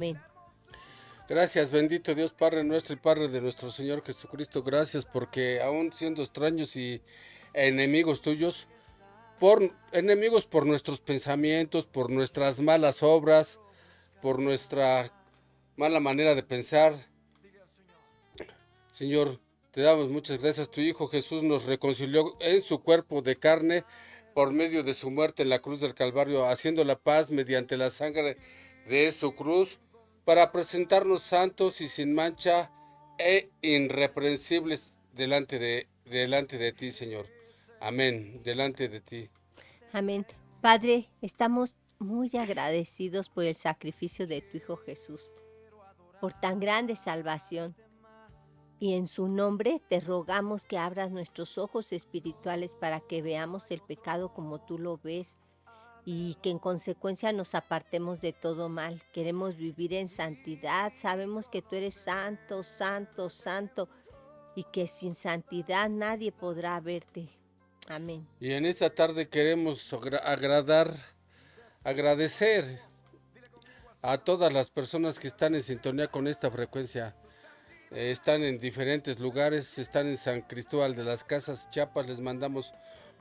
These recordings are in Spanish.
Amén. Gracias, bendito Dios, Padre nuestro y Padre de nuestro Señor Jesucristo. Gracias porque aún siendo extraños y enemigos tuyos, enemigos por nuestros pensamientos, por nuestras malas obras, por nuestra mala manera de pensar, Señor, te damos muchas gracias. Tu Hijo Jesús nos reconcilió en su cuerpo de carne por medio de su muerte en la cruz del Calvario, haciendo la paz mediante la sangre de su cruz, para presentarnos santos y sin mancha e irreprensibles delante de ti, Señor. Amén, delante de ti. Amén. Padre, estamos muy agradecidos por el sacrificio de tu Hijo Jesús, por tan grande salvación. Y en su nombre te rogamos que abras nuestros ojos espirituales para que veamos el pecado como tú lo ves y que en consecuencia nos apartemos de todo mal. Queremos vivir en santidad. Sabemos que tú eres santo, santo, santo y que sin santidad nadie podrá verte. Amén. Y en esta tarde queremos agradecer a todas las personas que están en sintonía con esta frecuencia. Están en diferentes lugares, están en San Cristóbal de las Casas, Chiapas. Les mandamos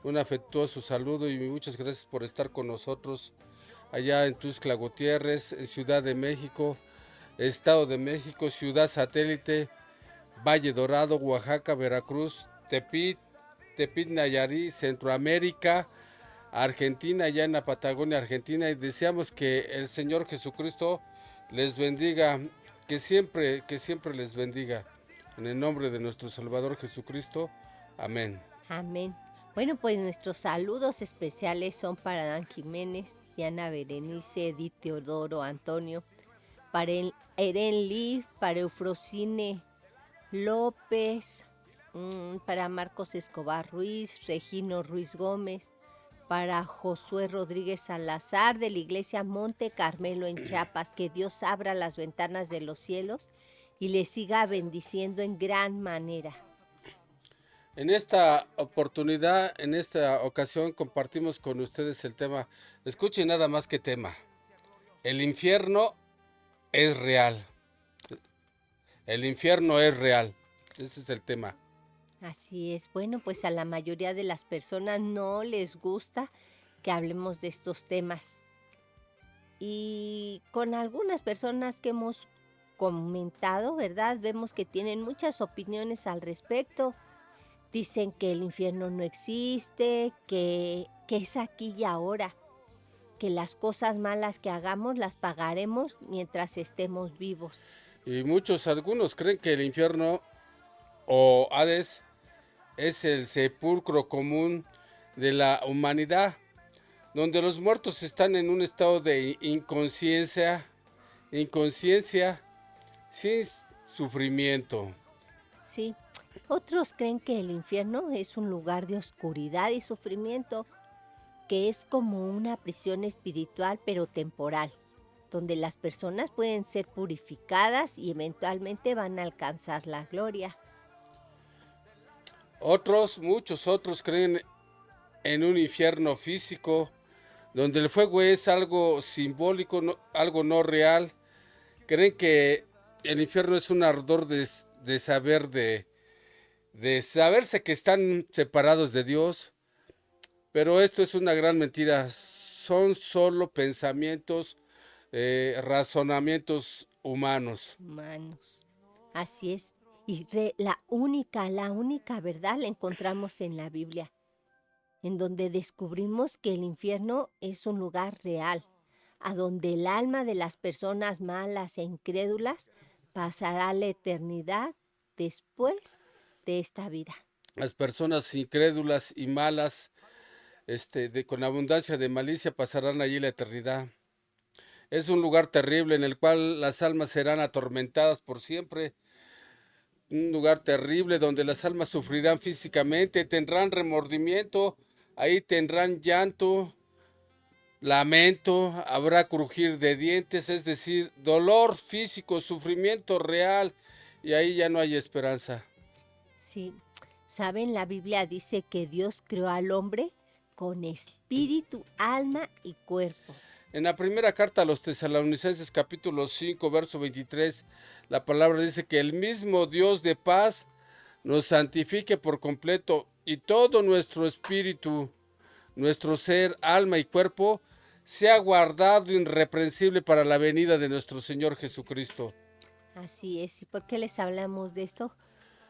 un afectuoso saludo y muchas gracias por estar con nosotros. Allá en Tuxtla Gutiérrez, en Ciudad de México, Estado de México, Ciudad Satélite, Valle Dorado, Oaxaca, Veracruz, Tepit Nayarit, Centroamérica, Argentina, allá en la Patagonia Argentina, y deseamos que el Señor Jesucristo les bendiga, que siempre les bendiga. En el nombre de nuestro Salvador Jesucristo, amén. Amén. Bueno, pues nuestros saludos especiales son para Dan Jiménez, Diana Berenice, Edith Teodoro, Antonio, para Eren Lee, para Eufrosine López, para Marcos Escobar Ruiz, Regino Ruiz Gómez, para Josué Rodríguez Salazar de la Iglesia Monte Carmelo en Chiapas. Que Dios abra las ventanas de los cielos y les siga bendiciendo en gran manera. En esta oportunidad, en esta ocasión, compartimos con ustedes el tema. Escuchen nada más que tema. El infierno es real. El infierno es real. Ese es el tema. Así es. Bueno, pues a la mayoría de las personas no les gusta que hablemos de estos temas. Y con algunas personas que hemos comentado, ¿verdad? Vemos que tienen muchas opiniones al respecto. Dicen que el infierno no existe, que es aquí y ahora, que las cosas malas que hagamos las pagaremos mientras estemos vivos. Y algunos creen que el infierno o Hades es el sepulcro común de la humanidad, donde los muertos están en un estado de inconsciencia sin sufrimiento. Sí, otros creen que el infierno es un lugar de oscuridad y sufrimiento, que es como una prisión espiritual pero temporal, donde las personas pueden ser purificadas y eventualmente van a alcanzar la gloria. Muchos otros creen en un infierno físico, donde el fuego es algo simbólico, algo no real. Creen que el infierno es un ardor de saberse que están separados de Dios, pero esto es una gran mentira. Son solo pensamientos, razonamientos humanos. Humanos. Así es. Y la única verdad la encontramos en la Biblia, en donde descubrimos que el infierno es un lugar real, a donde el alma de las personas malas e incrédulas pasará la eternidad después de esta vida. Las personas incrédulas y malas, con abundancia de malicia, pasarán allí la eternidad. Es un lugar terrible en el cual las almas serán atormentadas por siempre. Un lugar terrible donde las almas sufrirán físicamente, tendrán remordimiento, ahí tendrán llanto, lamento, habrá crujir de dientes, es decir, dolor físico, sufrimiento real, y ahí ya no hay esperanza. Sí, saben, la Biblia dice que Dios creó al hombre con espíritu, alma y cuerpo. En la primera carta a los Tesalonicenses, capítulo 5, verso 23, la palabra dice que el mismo Dios de paz nos santifique por completo y todo nuestro espíritu, nuestro ser, alma y cuerpo sea guardado irreprensible para la venida de nuestro Señor Jesucristo. Así es. ¿Y por qué les hablamos de esto?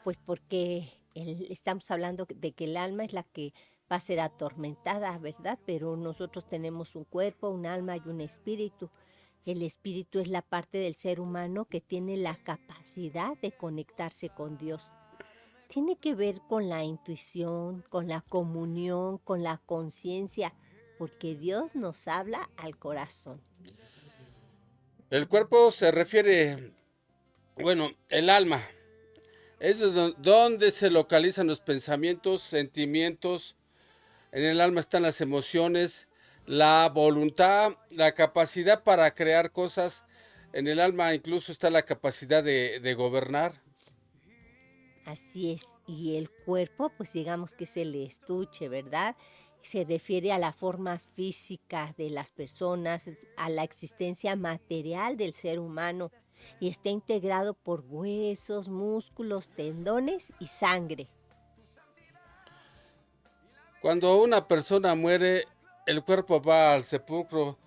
Pues porque estamos hablando de que el alma es la que va a ser atormentada, ¿verdad? Pero nosotros tenemos un cuerpo, un alma y un espíritu. El espíritu es la parte del ser humano que tiene la capacidad de conectarse con Dios. Tiene que ver con la intuición, con la comunión, con la conciencia, porque Dios nos habla al corazón. El cuerpo se refiere, el alma. Es donde se localizan los pensamientos, sentimientos. En el alma están las emociones, la voluntad, la capacidad para crear cosas. En el alma incluso está la capacidad de gobernar. Así es, y el cuerpo, pues digamos que es el estuche, ¿verdad? Se refiere a la forma física de las personas, a la existencia material del ser humano, y está integrado por huesos, músculos, tendones y sangre. Cuando una persona muere, el cuerpo va al sepulcro.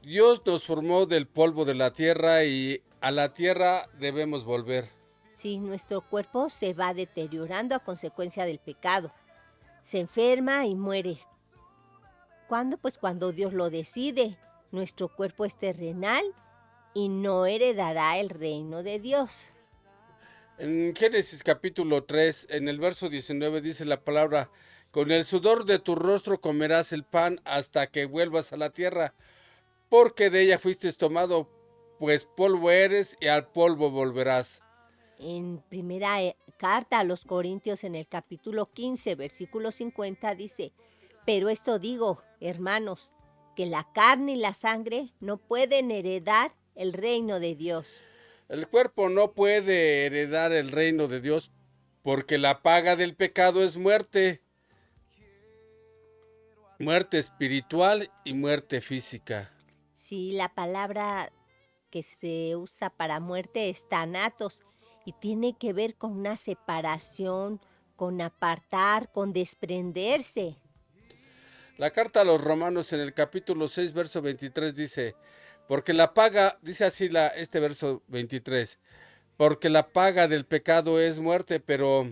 Dios nos formó del polvo de la tierra y a la tierra debemos volver. Sí, nuestro cuerpo se va deteriorando a consecuencia del pecado. Se enferma y muere. ¿Cuándo? Pues cuando Dios lo decide. Nuestro cuerpo es terrenal y no heredará el reino de Dios. En Génesis capítulo 3, en el verso 19 dice la palabra, con el sudor de tu rostro comerás el pan hasta que vuelvas a la tierra, porque de ella fuiste tomado, pues polvo eres y al polvo volverás. En primera carta a los Corintios, en el capítulo 15, versículo 50, dice, pero esto digo, hermanos, que la carne y la sangre no pueden heredar el reino de Dios. El cuerpo no puede heredar el reino de Dios, porque la paga del pecado es muerte, muerte espiritual y muerte física. Sí, la palabra que se usa para muerte es thanatos y tiene que ver con una separación, con apartar, con desprenderse. La carta a los Romanos en el capítulo 6, verso 23 dice, porque la paga, dice así este verso 23, porque la paga del pecado es muerte, pero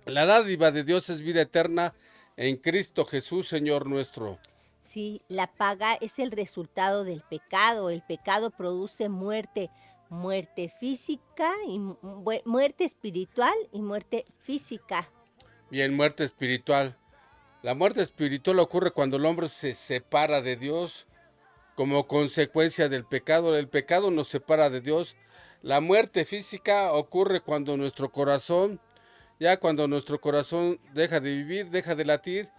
la dádiva de Dios es vida eterna en Cristo Jesús, Señor nuestro. Sí, la paga es el resultado del pecado. El pecado produce muerte, muerte física, y muerte espiritual y muerte física. Bien, muerte espiritual. La muerte espiritual ocurre cuando el hombre se separa de Dios como consecuencia del pecado. El pecado nos separa de Dios. La muerte física ocurre cuando cuando nuestro corazón deja de vivir, deja de latir,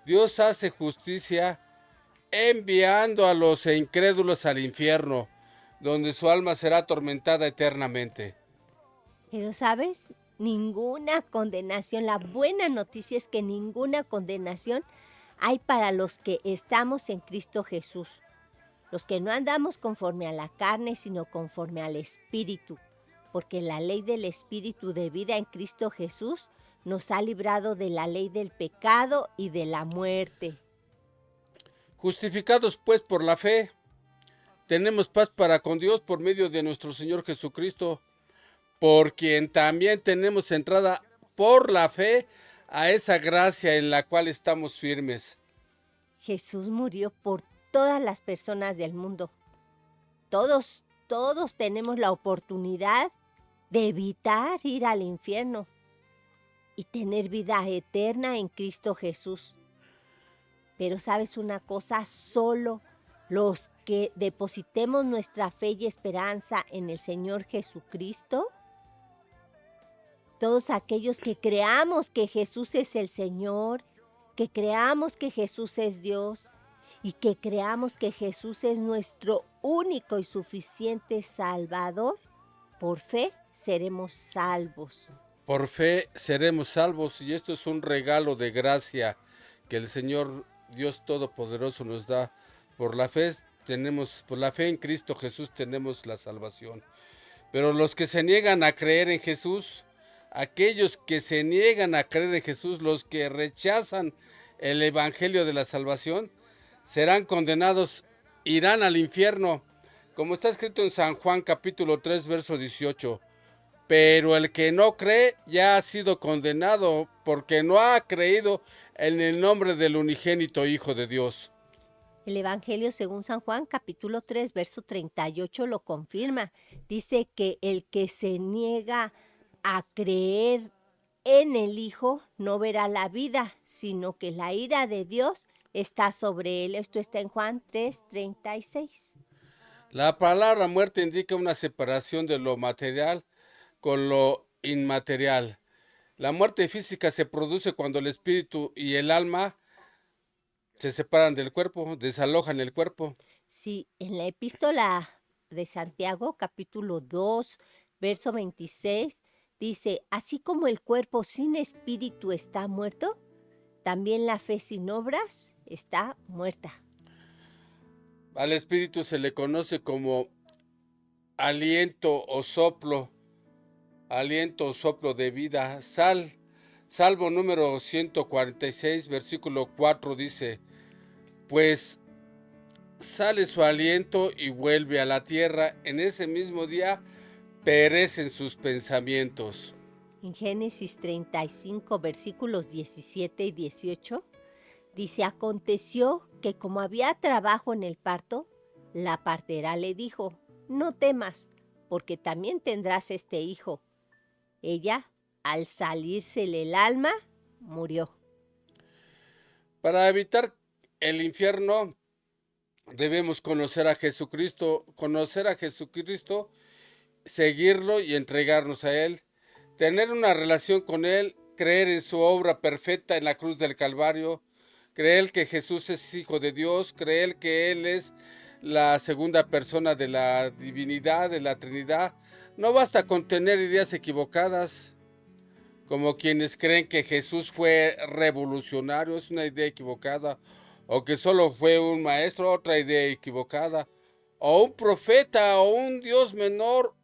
Dios hace justicia enviando a los incrédulos al infierno, donde su alma será atormentada eternamente. Pero sabes, ninguna condenación, la buena noticia es que ninguna condenación hay para los que estamos en Cristo Jesús, los que no andamos conforme a la carne, sino conforme al Espíritu, porque la ley del Espíritu de vida en Cristo Jesús nos ha librado de la ley del pecado y de la muerte. Justificados pues por la fe, tenemos paz para con Dios por medio de nuestro Señor Jesucristo, por quien también tenemos entrada por la fe a esa gracia en la cual estamos firmes. Jesús murió por todas las personas del mundo. Todos tenemos la oportunidad de evitar ir al infierno y tener vida eterna en Cristo Jesús. Pero sabes una cosa, solo los que depositemos nuestra fe y esperanza en el Señor Jesucristo, todos aquellos que creamos que Jesús es el Señor, que creamos que Jesús es Dios y que creamos que Jesús es nuestro único y suficiente Salvador, por fe seremos salvos. Por fe seremos salvos y esto es un regalo de gracia que el Señor Dios Todopoderoso nos da. Por la fe tenemos, por la fe en Cristo Jesús tenemos la salvación. Pero los que se niegan a creer en Jesús, aquellos que se niegan a creer en Jesús, los que rechazan el evangelio de la salvación, serán condenados, irán al infierno, como está escrito en San Juan capítulo 3, verso 18. Pero el que no cree ya ha sido condenado porque no ha creído en el nombre del unigénito Hijo de Dios. El Evangelio según San Juan, capítulo 3, verso 38 lo confirma. Dice que el que se niega a creer en el Hijo no verá la vida, sino que la ira de Dios está sobre él. Esto está en Juan 3, 36. La palabra muerte indica una separación de lo material con lo inmaterial. La muerte física se produce cuando el espíritu y el alma se separan del cuerpo, desalojan el cuerpo. Sí, en la epístola de Santiago, capítulo 2, verso 26, dice, así como el cuerpo sin espíritu está muerto, también la fe sin obras está muerta. Al espíritu se le conoce como aliento o soplo de vida. Salmo número 146, versículo 4 dice, pues sale su aliento y vuelve a la tierra, en ese mismo día perecen sus pensamientos. En Génesis 35, versículos 17 y 18, dice, aconteció que como había trabajo en el parto, la partera le dijo, no temas, porque también tendrás este hijo. Ella, al salírsele el alma, murió. Para evitar el infierno, debemos conocer a Jesucristo, seguirlo y entregarnos a Él, tener una relación con Él, creer en su obra perfecta en la cruz del Calvario, creer que Jesús es Hijo de Dios, creer que Él es la segunda persona de la divinidad, de la Trinidad. No basta con tener ideas equivocadas, como quienes creen que Jesús fue revolucionario, es una idea equivocada, o que solo fue un maestro, otra idea equivocada, o un profeta, o un Dios menor.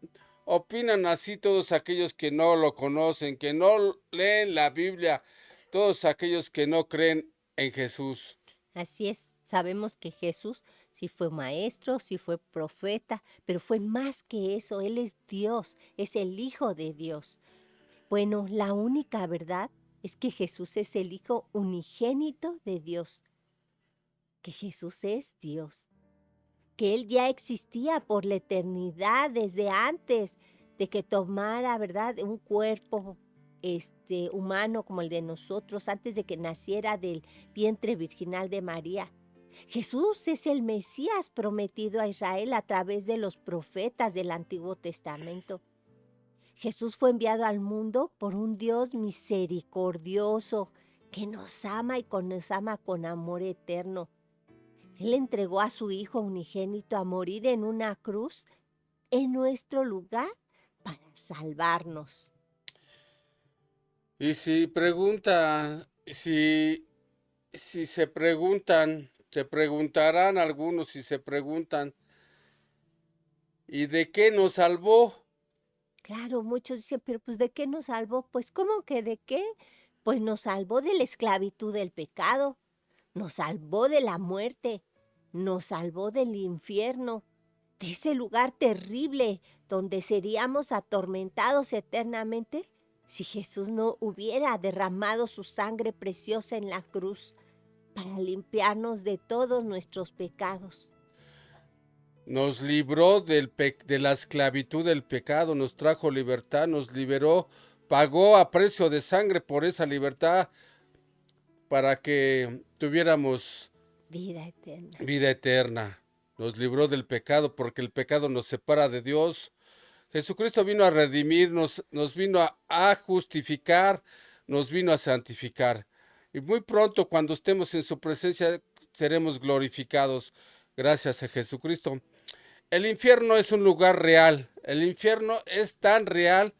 Opinan así todos aquellos que no lo conocen, que no leen la Biblia, todos aquellos que no creen en Jesús. Así es, sabemos que Jesús sí fue maestro, sí fue profeta, pero fue más que eso, Él es Dios, es el Hijo de Dios. Bueno, la única verdad es que Jesús es el Hijo unigénito de Dios, que Jesús es Dios, que Él ya existía por la eternidad desde antes de que tomara, ¿verdad?, un cuerpo humano como el de nosotros, antes de que naciera del vientre virginal de María. Jesús es el Mesías prometido a Israel a través de los profetas del Antiguo Testamento. Jesús fue enviado al mundo por un Dios misericordioso que nos ama y nos ama con amor eterno. Él entregó a su Hijo unigénito a morir en una cruz en nuestro lugar para salvarnos. Y si se preguntarán algunos si se preguntan, ¿y de qué nos salvó? Claro, muchos dicen, pero pues ¿de qué nos salvó? Pues ¿cómo que de qué? Pues nos salvó de la esclavitud del pecado, nos salvó de la muerte, nos salvó del infierno, de ese lugar terrible donde seríamos atormentados eternamente si Jesús no hubiera derramado su sangre preciosa en la cruz para limpiarnos de todos nuestros pecados. Nos libró de la esclavitud del pecado, nos trajo libertad, nos liberó, pagó a precio de sangre por esa libertad para que tuviéramos Vida eterna. Vida eterna. Nos libró del pecado porque el pecado nos separa de Dios. Jesucristo vino a redimirnos, nos vino a justificar, nos vino a santificar. Y muy pronto, cuando estemos en su presencia, seremos glorificados gracias a Jesucristo. El infierno es un lugar real. El infierno es tan real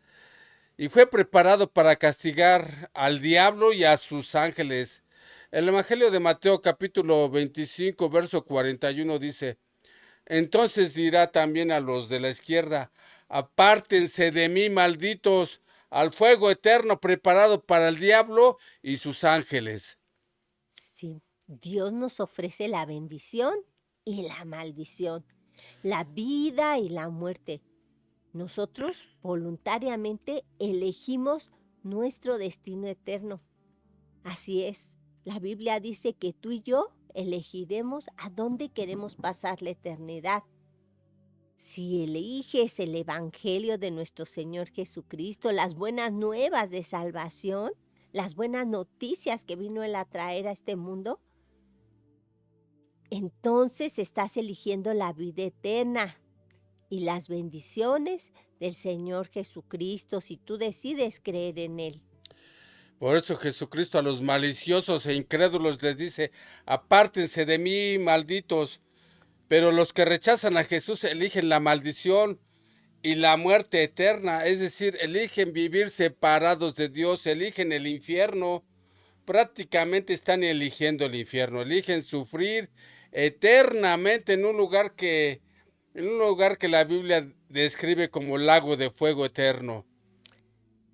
y fue preparado para castigar al diablo y a sus ángeles. El Evangelio de Mateo capítulo 25, verso 41 dice, Entonces dirá también a los de la izquierda: apártense de mí, malditos, al fuego eterno preparado para el diablo y sus ángeles. Sí, Dios nos ofrece la bendición y la maldición, la vida y la muerte. Nosotros voluntariamente elegimos nuestro destino eterno. Así es, la Biblia dice que tú y yo elegiremos a dónde queremos pasar la eternidad. Si eliges el Evangelio de nuestro Señor Jesucristo, las buenas nuevas de salvación, las buenas noticias que vino Él a traer a este mundo, entonces estás eligiendo la vida eterna y las bendiciones del Señor Jesucristo si tú decides creer en Él. Por eso Jesucristo a los maliciosos e incrédulos les dice: apártense de mí, malditos. Pero los que rechazan a Jesús eligen la maldición y la muerte eterna, es decir, eligen vivir separados de Dios, eligen el infierno. Prácticamente están eligiendo el infierno, eligen sufrir eternamente en un lugar que la Biblia describe como lago de fuego eterno.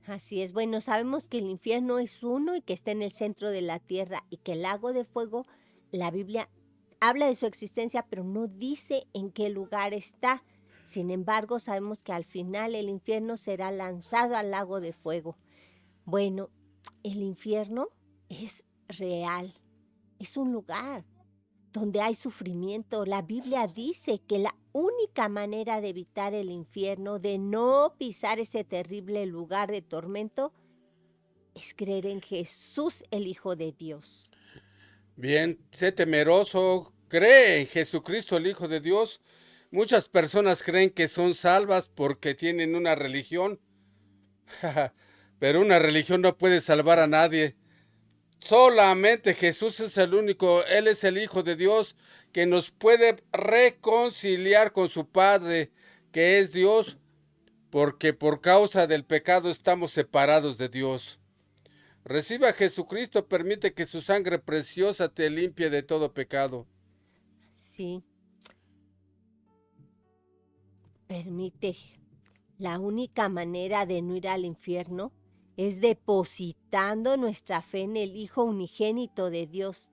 Así es, bueno, sabemos que el infierno es uno y que está en el centro de la tierra y que el lago de fuego, la Biblia habla de su existencia, pero no dice en qué lugar está. Sin embargo, sabemos que al final el infierno será lanzado al lago de fuego. Bueno, el infierno es real, es un lugar donde hay sufrimiento. La Biblia dice que la única manera de evitar el infierno, de no pisar ese terrible lugar de tormento, es creer en Jesús, el Hijo de Dios. Bien, sé temeroso, cree en Jesucristo, el Hijo de Dios. Muchas personas creen que son salvas porque tienen una religión, pero una religión no puede salvar a nadie. Solamente Jesús es el único, Él es el Hijo de Dios que nos puede reconciliar con su Padre, que es Dios, porque por causa del pecado estamos separados de Dios. Reciba a Jesucristo, permite que su sangre preciosa te limpie de todo pecado. Sí, permite. La única manera de no ir al infierno es depositando nuestra fe en el Hijo unigénito de Dios,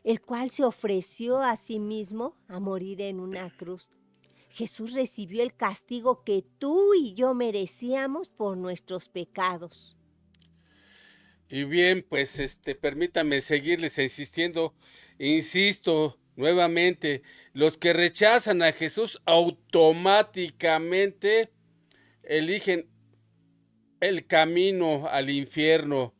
el cual se ofreció a sí mismo a morir en una cruz. Jesús recibió el castigo que tú y yo merecíamos por nuestros pecados. Y bien, pues permítame seguirles insistiendo. Insisto nuevamente, los que rechazan a Jesús automáticamente eligen el camino al infierno,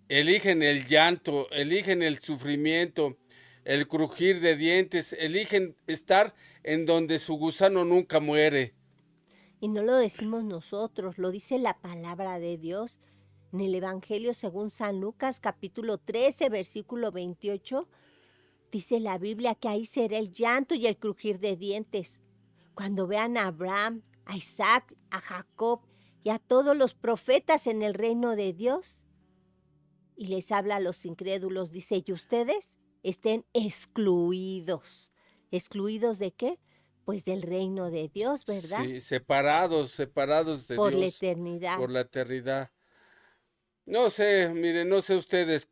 eligen el llanto, eligen el sufrimiento, el crujir de dientes, eligen estar en donde su gusano nunca muere. Y no lo decimos nosotros, lo dice la palabra de Dios. En el Evangelio según San Lucas capítulo 13, versículo 28, dice la Biblia que ahí será el llanto y el crujir de dientes. Cuando vean a Abraham, a Isaac, a Jacob y a todos los profetas en el reino de Dios. Y les habla a los incrédulos, dice, y ustedes estén excluidos. ¿Excluidos de qué? Pues del reino de Dios, ¿verdad? Sí, separados de Por la Dios eternidad. por la eternidad. No sé, miren, no sé ustedes,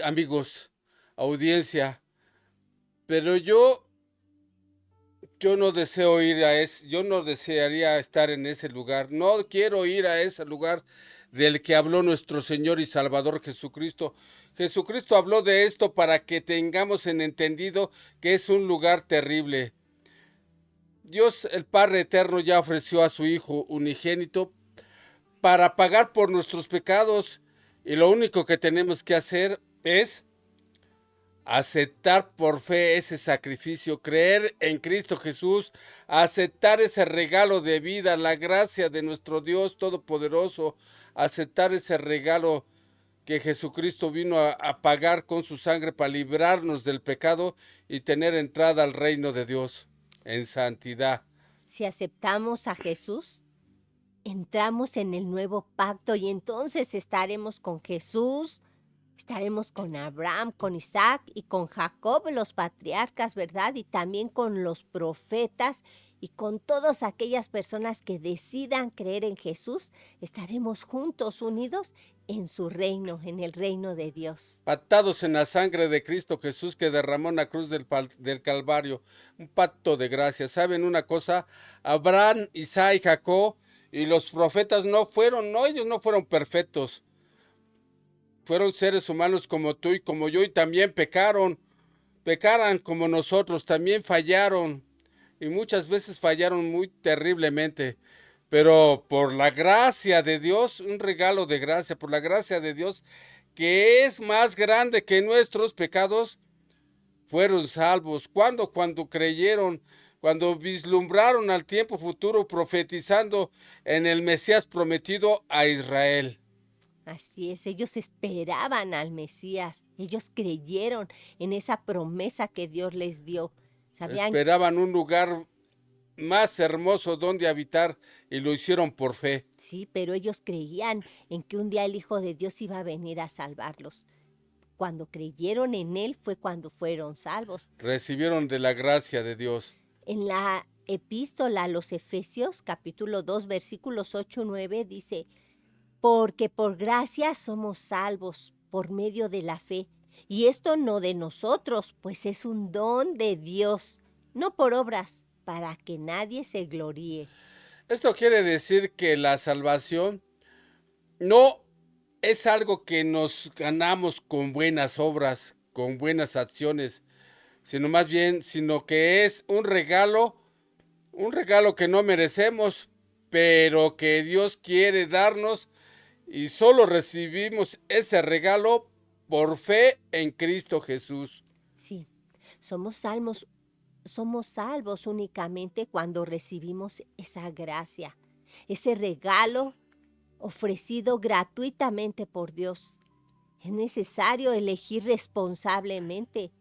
amigos, audiencia, pero yo no deseo ir a ese, yo no desearía estar en ese lugar. No quiero ir a ese lugar del que habló nuestro Señor y Salvador Jesucristo. Jesucristo habló de esto para que tengamos en entendido que es un lugar terrible. Dios, el Padre Eterno, ya ofreció a su Hijo unigénito para pagar por nuestros pecados, y lo único que tenemos que hacer es aceptar por fe ese sacrificio, creer en Cristo Jesús, aceptar ese regalo de vida, la gracia de nuestro Dios Todopoderoso, aceptar ese regalo que Jesucristo vino a pagar con su sangre para librarnos del pecado y tener entrada al reino de Dios en santidad. Si aceptamos a Jesús, entramos en el nuevo pacto y entonces estaremos con Jesús Estaremos con Abraham, con Isaac y con Jacob, los patriarcas, ¿verdad? Y también con los profetas y con todas aquellas personas que decidan creer en Jesús. Estaremos juntos, unidos en su reino, en el reino de Dios. Pactados en la sangre de Cristo Jesús que derramó en la cruz del Calvario, un pacto de gracia. ¿Saben una cosa? Abraham, Isaac, Jacob y los profetas ellos no fueron perfectos. Fueron seres humanos como tú y como yo y también pecaran como nosotros, también fallaron y muchas veces fallaron muy terriblemente. Pero por la gracia de Dios, un regalo de gracia, por la gracia de Dios, que es más grande que nuestros pecados, fueron salvos. ¿Cuándo? Cuando creyeron, cuando vislumbraron al tiempo futuro profetizando en el Mesías prometido a Israel. Así es, ellos esperaban al Mesías, ellos creyeron en esa promesa que Dios les dio. Sabían, Esperaban un lugar más hermoso donde habitar y lo hicieron por fe. sí, pero ellos creían en que un día el Hijo de Dios iba a venir a salvarlos. Cuando creyeron en Él fue cuando fueron salvos. Recibieron de la gracia de Dios. En la epístola a los Efesios, capítulo 2, versículos 8 y 9, dice, porque por gracia somos salvos por medio de la fe. Y esto no de nosotros, pues es un don de Dios, no por obras, para que nadie se gloríe. Esto quiere decir que la salvación no es algo que nos ganamos con buenas obras, con buenas acciones, sino que es un regalo que no merecemos, pero que Dios quiere darnos y solo recibimos ese regalo por fe en Cristo Jesús. Sí, somos somos salvos únicamente cuando recibimos esa gracia, ese regalo ofrecido gratuitamente por Dios. Es necesario elegir responsablemente.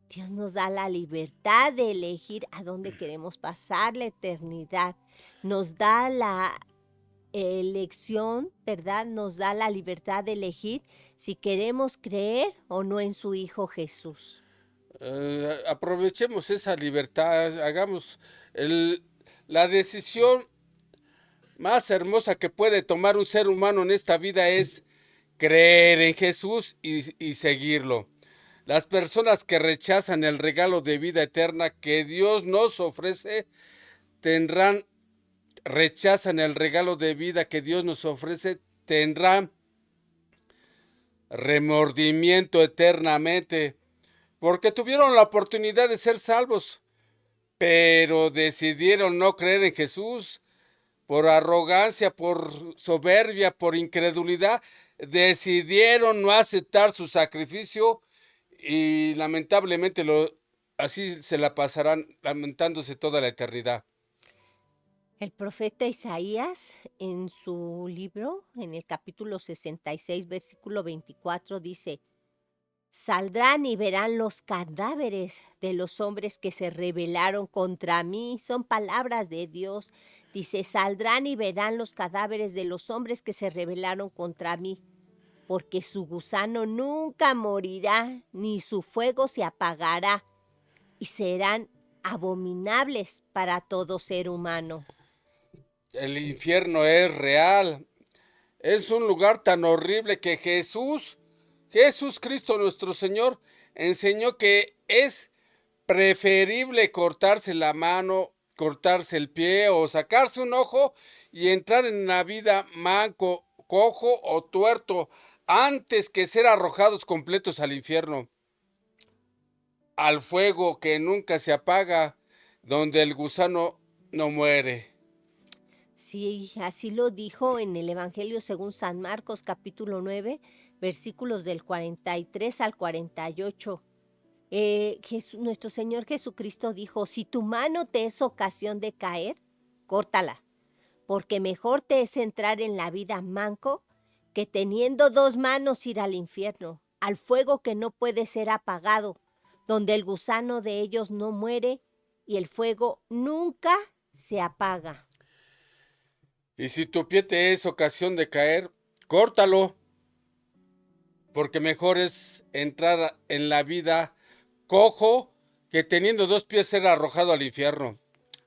Dios nos da la libertad de elegir a dónde queremos pasar la eternidad. Nos da la elección, ¿verdad? Nos da la libertad de elegir si queremos creer o no en su Hijo Jesús. Aprovechemos esa libertad, hagamos la decisión más hermosa que puede tomar un ser humano en esta vida es creer en Jesús y seguirlo. Las personas que rechazan el regalo de vida eterna que Dios nos ofrece rechazan el regalo de vida que Dios nos ofrece, tendrán remordimiento eternamente, porque tuvieron la oportunidad de ser salvos, pero decidieron no creer en Jesús por arrogancia, por soberbia, por incredulidad, decidieron no aceptar su sacrificio y lamentablemente así se la pasarán lamentándose toda la eternidad. El profeta Isaías en su libro, en el capítulo 66, versículo 24, dice, saldrán y verán los cadáveres de los hombres que se rebelaron contra mí. Son palabras de Dios. Dice, saldrán y verán los cadáveres de los hombres que se rebelaron contra mí, porque su gusano nunca morirá, ni su fuego se apagará, y serán abominables para todo ser humano. El infierno es real. Es un lugar tan horrible que Jesús Cristo nuestro Señor, enseñó que es preferible cortarse la mano, cortarse el pie o sacarse un ojo y entrar en la vida manco, cojo o tuerto antes que ser arrojados completos al infierno, al fuego que nunca se apaga, donde el gusano no muere. Sí, así lo dijo en el Evangelio según San Marcos capítulo 9, versículos del 43 al 48. Nuestro Señor Jesucristo dijo, si tu mano te es ocasión de caer, córtala, porque mejor te es entrar en la vida manco que teniendo dos manos ir al infierno, al fuego que no puede ser apagado, donde el gusano de ellos no muere y el fuego nunca se apaga. Y si tu pie te es ocasión de caer, córtalo, porque mejor es entrar en la vida cojo que teniendo 2 pies ser arrojado al infierno,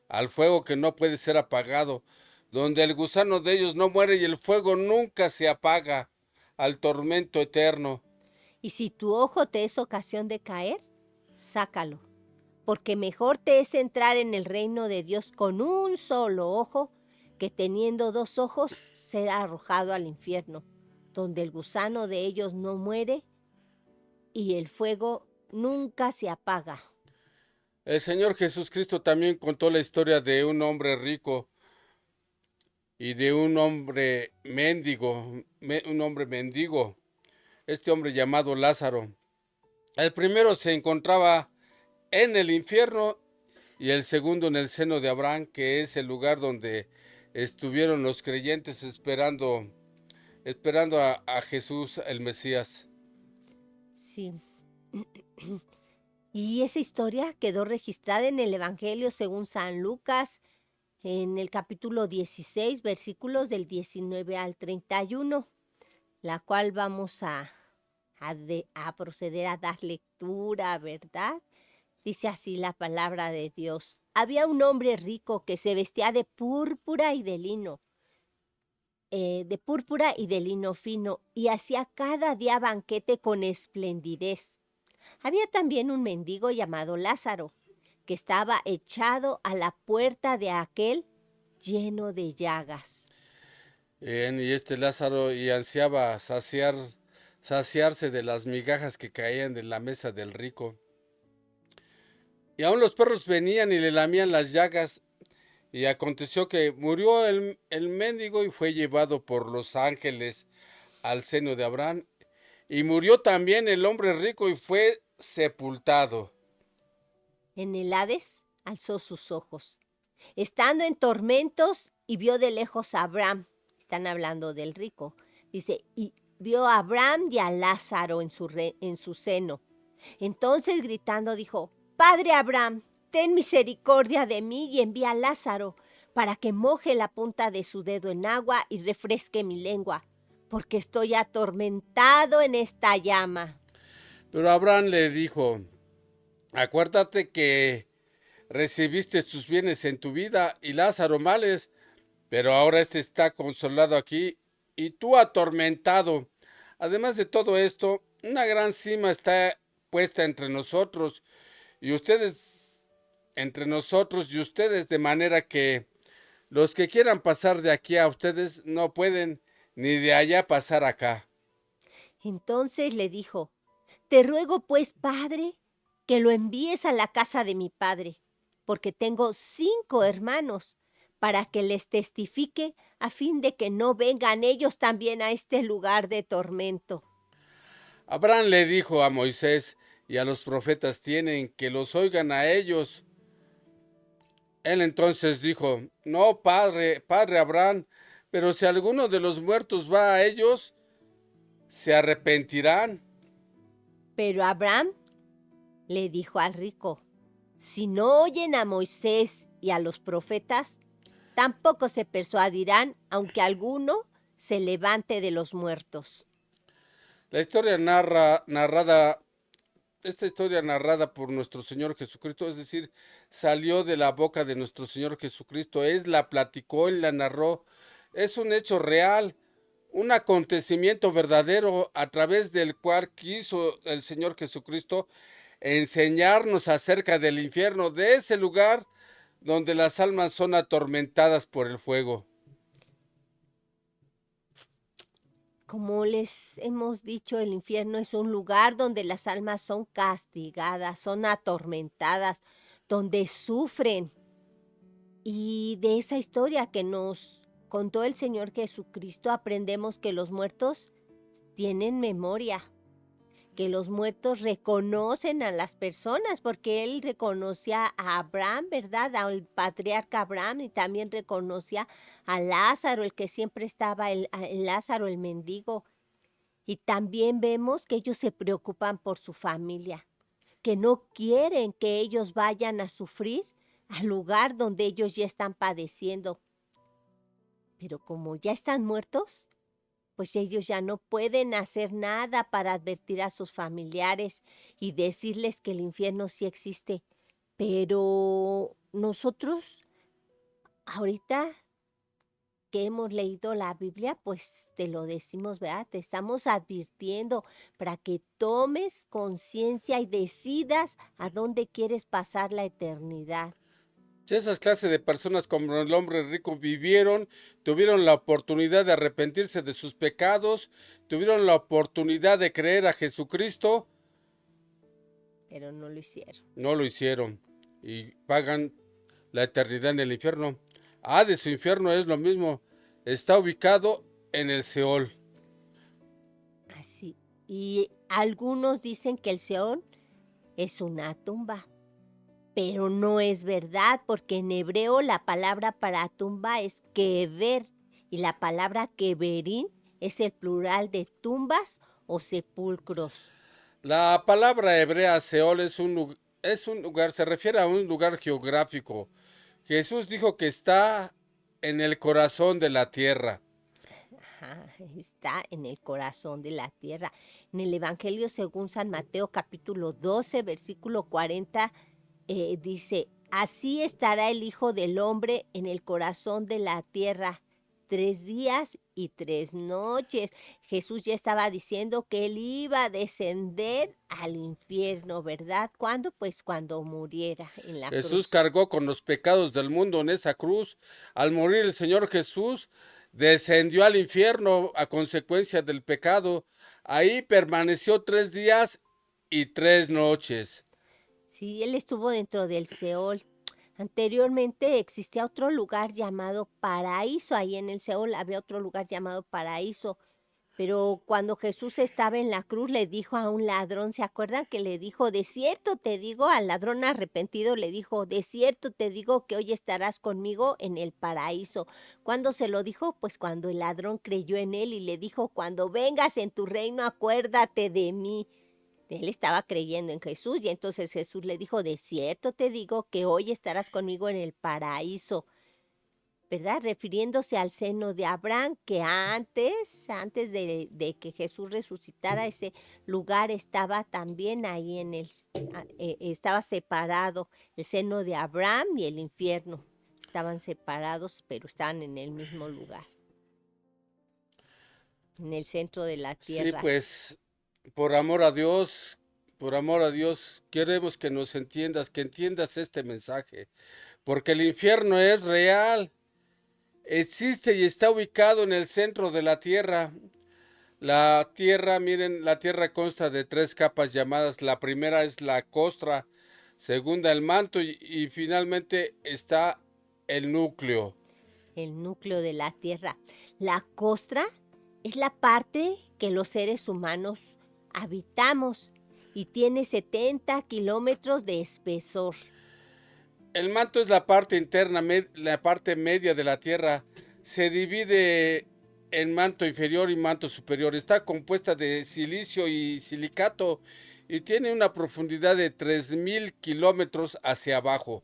al fuego que no puede ser apagado, donde el gusano de ellos no muere y el fuego nunca se apaga, al tormento eterno. Y si tu ojo te es ocasión de caer, sácalo, porque mejor te es entrar en el reino de Dios con un solo ojo, que teniendo 2 ojos ser arrojado al infierno, donde el gusano de ellos no muere y el fuego nunca se apaga. El Señor Jesucristo también contó la historia de un hombre rico y de un hombre mendigo, este hombre llamado Lázaro. El primero se encontraba en el infierno y el segundo en el seno de Abraham, que es el lugar donde estuvieron los creyentes esperando a Jesús, el Mesías. Sí. Y esa historia quedó registrada en el Evangelio según San Lucas, en el capítulo 16, versículos del 19 al 31, la cual vamos a proceder a dar lectura, ¿verdad? Dice así la palabra de Dios. Había un hombre rico que se vestía de púrpura y de lino fino, y hacía cada día banquete con esplendidez. Había también un mendigo llamado Lázaro, que estaba echado a la puerta de aquel lleno de llagas. Y este Lázaro y ansiaba saciarse de las migajas que caían de la mesa del rico. Y aún los perros venían y le lamían las llagas. Y aconteció que murió el mendigo y fue llevado por los ángeles al seno de Abraham. Y murió también el hombre rico y fue sepultado. En el Hades alzó sus ojos, estando en tormentos, y vio de lejos a Abraham. Están hablando del rico. Dice, y vio a Abraham y a Lázaro en su seno. Entonces gritando dijo, Padre Abraham, ten misericordia de mí y envía a Lázaro para que moje la punta de su dedo en agua y refresque mi lengua, porque estoy atormentado en esta llama. Pero Abraham le dijo, acuérdate que recibiste tus bienes en tu vida y Lázaro males, pero ahora este está consolado aquí y tú atormentado. Además de todo esto, una gran cima está puesta entre nosotros y ustedes, de manera que los que quieran pasar de aquí a ustedes no pueden, ni de allá pasar acá. Entonces le dijo, te ruego pues, Padre, que lo envíes a la casa de mi padre, porque tengo 5 hermanos, para que les testifique a fin de que no vengan ellos también a este lugar de tormento. Abraham le dijo a Moisés y a los profetas tienen que los oigan a ellos. Él entonces dijo, no, padre Abraham, pero si alguno de los muertos va a ellos, se arrepentirán. Pero Abraham le dijo al rico, si no oyen a Moisés y a los profetas, tampoco se persuadirán, aunque alguno se levante de los muertos. La historia esta historia narrada por nuestro Señor Jesucristo, es decir, salió de la boca de nuestro Señor Jesucristo, Él la platicó, Él la narró, es un hecho real, un acontecimiento verdadero a través del cual quiso el Señor Jesucristo enseñarnos acerca del infierno, de ese lugar donde las almas son atormentadas por el fuego. Como les hemos dicho, el infierno es un lugar donde las almas son castigadas, son atormentadas, donde sufren. Y de esa historia que nos contó el Señor Jesucristo aprendemos que los muertos tienen memoria, que los muertos reconocen a las personas, porque él reconocía a Abraham, ¿verdad? Al patriarca Abraham, y también reconocía a Lázaro, el que siempre estaba, el Lázaro, el mendigo. Y también vemos que ellos se preocupan por su familia, que no quieren que ellos vayan a sufrir al lugar donde ellos ya están padeciendo. Pero como ya están muertos, pues ellos ya no pueden hacer nada para advertir a sus familiares y decirles que el infierno sí existe. Pero nosotros, ahorita que hemos leído la Biblia, pues te lo decimos, ¿verdad? Te estamos advirtiendo para que tomes conciencia y decidas a dónde quieres pasar la eternidad. Si esas clases de personas como el hombre rico vivieron, tuvieron la oportunidad de arrepentirse de sus pecados, tuvieron la oportunidad de creer a Jesucristo, Pero no lo hicieron. no lo hicieron y pagan la eternidad en el infierno. De su infierno es lo mismo, está ubicado en el Seol. Así. Y algunos dicen que el Seol es una tumba, pero no es verdad, porque en hebreo la palabra para tumba es kever, y la palabra keverín es el plural de tumbas o sepulcros. La palabra hebrea Seol es un lugar, se refiere a un lugar geográfico. Jesús dijo que está en el corazón de la tierra. Ajá, está en el corazón de la tierra. En el Evangelio según San Mateo capítulo 12, versículo 40, dice, así estará el Hijo del Hombre en el corazón de la tierra, 3 días y 3 noches. Jesús ya estaba diciendo que él iba a descender al infierno, ¿verdad? ¿Cuándo? Pues cuando muriera en la Jesús cruz. cargó con los pecados del mundo en esa cruz. Al morir el Señor Jesús descendió al infierno a consecuencia del pecado. Ahí permaneció 3 días y 3 noches. Sí, él estuvo dentro del Seol. Anteriormente existía otro lugar llamado Paraíso. Ahí en el Seol había otro lugar llamado Paraíso. Pero cuando Jesús estaba en la cruz le dijo a un ladrón, ¿se acuerdan que le dijo, de cierto te digo, al ladrón arrepentido le dijo, de cierto te digo que hoy estarás conmigo en el paraíso? ¿Cuándo se lo dijo? Pues cuando el ladrón creyó en él y le dijo, cuando vengas en tu reino acuérdate de mí. Él estaba creyendo en Jesús y entonces Jesús le dijo, de cierto te digo que hoy estarás conmigo en el paraíso, ¿verdad? Refiriéndose al seno de Abraham, que antes de que Jesús resucitara, ese lugar estaba también ahí estaba separado, el seno de Abraham y el infierno. Estaban separados, pero estaban en el mismo lugar, en el centro de la Sí, tierra. pues por amor a Dios, queremos que nos entiendas, que entiendas este mensaje, porque el infierno es real, existe y está ubicado en el centro de la tierra. La tierra, miren, la tierra consta de 3 capas llamadas, la primera es la costra, segunda el manto y finalmente está el núcleo. El núcleo de la tierra. La costra es la parte que los seres humanos habitamos y tiene 70 kilómetros de espesor. El manto es la parte interna, la parte media de la tierra. Se divide en manto inferior y manto superior. Está compuesta de silicio y silicato y tiene una profundidad de 3000 kilómetros hacia abajo.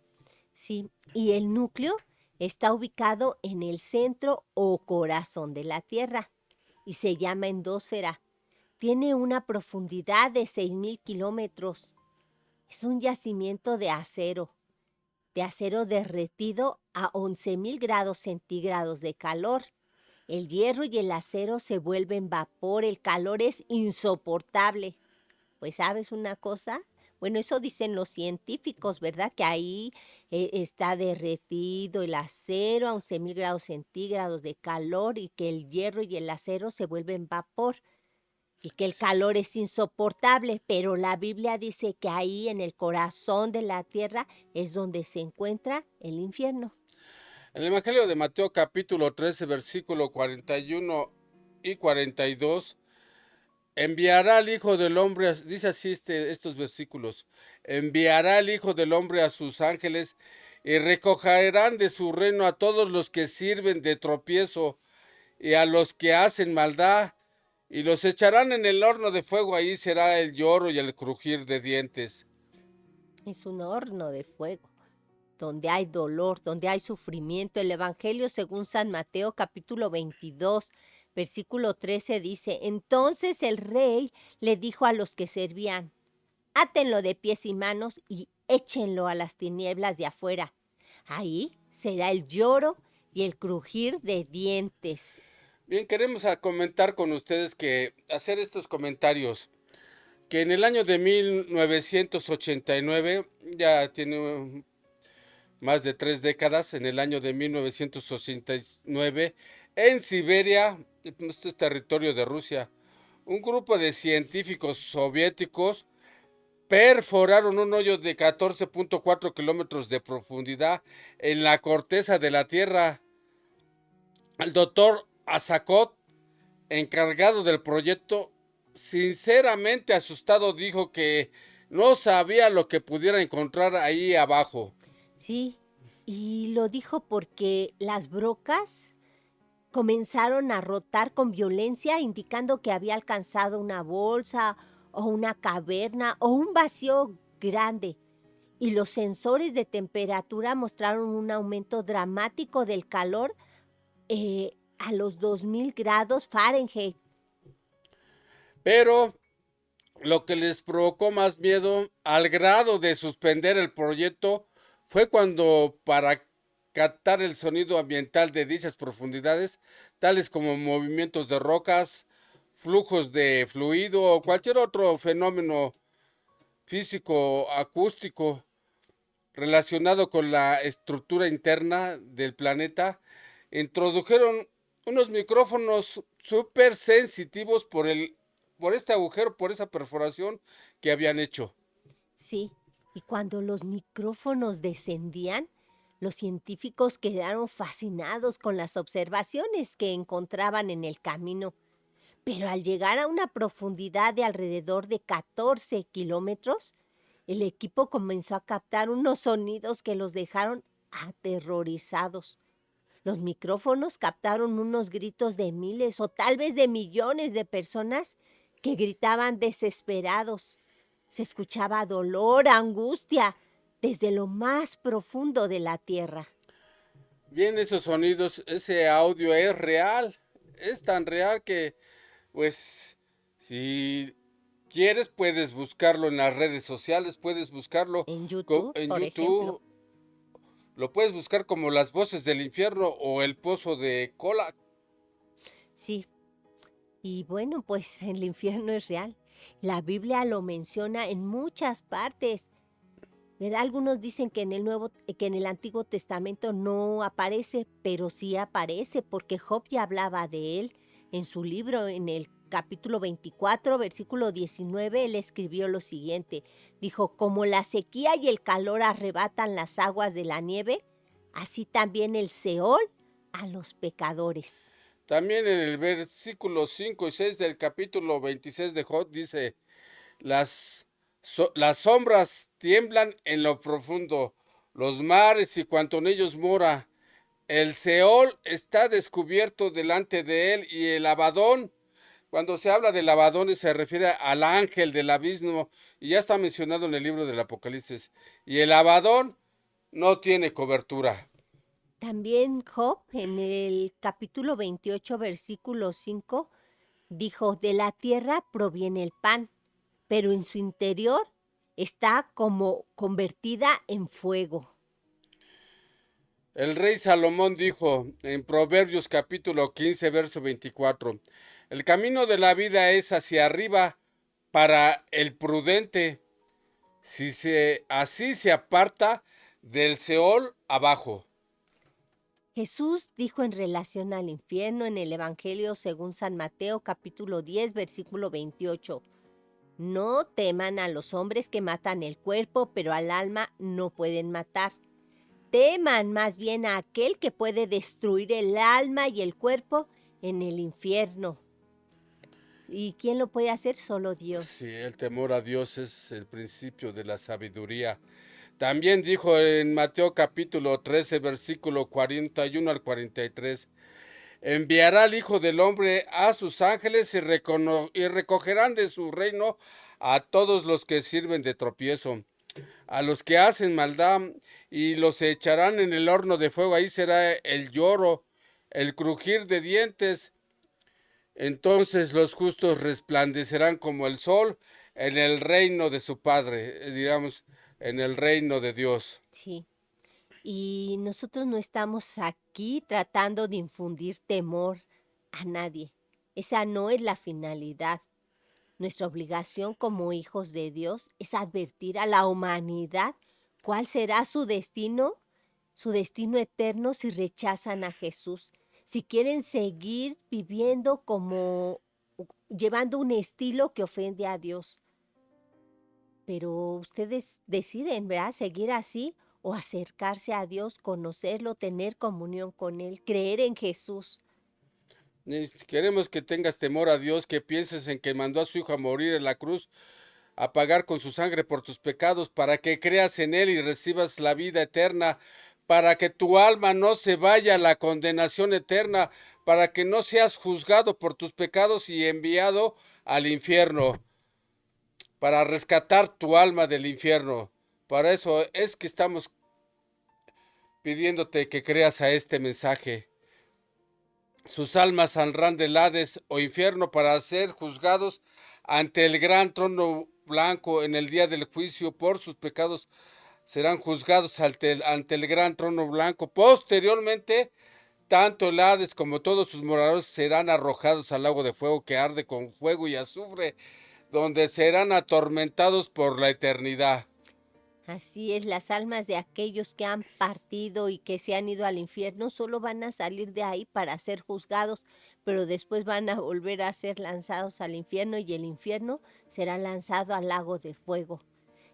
Sí, y el núcleo está ubicado en el centro o corazón de la Tierra y se llama endósfera. Tiene una profundidad de 6000 kilómetros. Es un yacimiento de acero derretido a 11,000 grados centígrados de calor. El hierro y el acero se vuelven vapor, el calor es insoportable. Pues, ¿sabes una cosa? Bueno, eso dicen los científicos, ¿verdad? Que ahí está derretido el acero a 11,000 grados centígrados de calor y que el hierro y el acero se vuelven vapor y que el calor es insoportable, pero la Biblia dice que ahí en el corazón de la tierra es donde se encuentra el infierno. En el Evangelio de Mateo capítulo 13, versículo 41 y 42, enviará al Hijo del Hombre, dice así estos versículos, enviará al Hijo del Hombre a sus ángeles y recogerán de su reino a todos los que sirven de tropiezo y a los que hacen maldad, y los echarán en el horno de fuego, ahí será el lloro y el crujir de dientes. Es un horno de fuego, donde hay dolor, donde hay sufrimiento. El Evangelio según San Mateo capítulo 22, Versículo 13 dice, entonces el rey le dijo a los que servían, átenlo de pies y manos y échenlo a las tinieblas de afuera. Ahí será el lloro y el crujir de dientes. Bien, queremos comentar con ustedes que hacer estos comentarios, que en el año de 1989, ya tiene más de 3 décadas, en el año de 1989, en Siberia, esto es territorio de Rusia, un grupo de científicos soviéticos perforaron un hoyo de 14.4 kilómetros de profundidad en la corteza de la Tierra. El doctor Azakot, encargado del proyecto, sinceramente asustado, dijo que no sabía lo que pudiera encontrar ahí abajo. Sí, y lo dijo porque las brocas comenzaron a rotar con violencia, indicando que había alcanzado una bolsa o una caverna o un vacío grande. Y los sensores de temperatura mostraron un aumento dramático del calor a los 2000 grados Fahrenheit. Pero lo que les provocó más miedo, al grado de suspender el proyecto, fue cuando, para captar el sonido ambiental de dichas profundidades, tales como movimientos de rocas, flujos de fluido o cualquier otro fenómeno físico acústico relacionado con la estructura interna del planeta, introdujeron unos micrófonos súper sensitivos por este agujero, por esa perforación que habían hecho. Sí, y cuando los micrófonos descendían, los científicos quedaron fascinados con las observaciones que encontraban en el camino. Pero al llegar a una profundidad de alrededor de 14 kilómetros, el equipo comenzó a captar unos sonidos que los dejaron aterrorizados. Los micrófonos captaron unos gritos de miles o tal vez de millones de personas que gritaban desesperados. Se escuchaba dolor, angustia, desde lo más profundo de la tierra. Bien, esos sonidos, ese audio es real, es tan real que, pues, si quieres puedes buscarlo en las redes sociales, puedes buscarlo En YouTube, en por ejemplo. YouTube, lo puedes buscar como Las Voces del Infierno o El Pozo de Kola. Sí, y bueno, pues el infierno es real. La Biblia lo menciona en muchas partes. ¿Verdad? Algunos dicen que que en el Antiguo Testamento no aparece, pero sí aparece, porque Job ya hablaba de él en su libro, en el capítulo 24, versículo 19, él escribió lo siguiente. Dijo, como la sequía y el calor arrebatan las aguas de la nieve, así también el Seol a los pecadores. También en el versículo 5 y 6 del capítulo 26 de Job dice, las sombras tiemblan en lo profundo, los mares y cuanto en ellos mora. El Seol está descubierto delante de él y el Abadón, cuando se habla del Abadón se refiere al ángel del abismo y ya está mencionado en el libro del Apocalipsis. Y el Abadón no tiene cobertura. También Job, en el capítulo 28, versículo 5, dijo, de la tierra proviene el pan, pero en su interior está como convertida en fuego. El rey Salomón dijo en Proverbios capítulo 15, verso 24, el camino de la vida es hacia arriba para el prudente, así se aparta del Seol abajo. Jesús dijo en relación al infierno en el Evangelio según San Mateo capítulo 10, versículo 28, no teman a los hombres que matan el cuerpo, pero al alma no pueden matar. Teman más bien a aquel que puede destruir el alma y el cuerpo en el infierno. ¿Y quién lo puede hacer? Solo Sí, Dios. el temor a Dios es el principio de la sabiduría. También dijo en Mateo capítulo 13, versículo 41 al 43, enviará al Hijo del Hombre a sus ángeles y recogerán de su reino a todos los que sirven de tropiezo, a los que hacen maldad, y los echarán en el horno de fuego. Ahí será el lloro, el crujir de dientes. Entonces los justos resplandecerán como el sol en el reino de su Padre, digamos, en el reino de Dios. Sí. Y nosotros no estamos aquí tratando de infundir temor a nadie. Esa no es la finalidad. Nuestra obligación como hijos de Dios es advertir a la humanidad cuál será su destino eterno si rechazan a Jesús, si quieren seguir viviendo como llevando un estilo que ofende a Dios. Pero ustedes deciden, ¿verdad? Seguir así o acercarse a Dios, conocerlo, tener comunión con Él, creer en Jesús. Queremos que tengas temor a Dios, que pienses en que mandó a su Hijo a morir en la cruz, a pagar con su sangre por tus pecados, para que creas en Él y recibas la vida eterna, para que tu alma no se vaya a la condenación eterna, para que no seas juzgado por tus pecados y enviado al infierno, para rescatar tu alma del infierno. Para eso es que estamos pidiéndote que creas a este mensaje. Sus almas saldrán del Hades o infierno para ser juzgados ante el gran trono blanco en el día del juicio. Por sus pecados serán juzgados ante el gran trono blanco. Posteriormente, tanto el Hades como todos sus moradores serán arrojados al lago de fuego que arde con fuego y azufre, donde serán atormentados por la eternidad. Así es, las almas de aquellos que han partido y que se han ido al infierno solo van a salir de ahí para ser juzgados, pero después van a volver a ser lanzados al infierno y el infierno será lanzado al lago de fuego.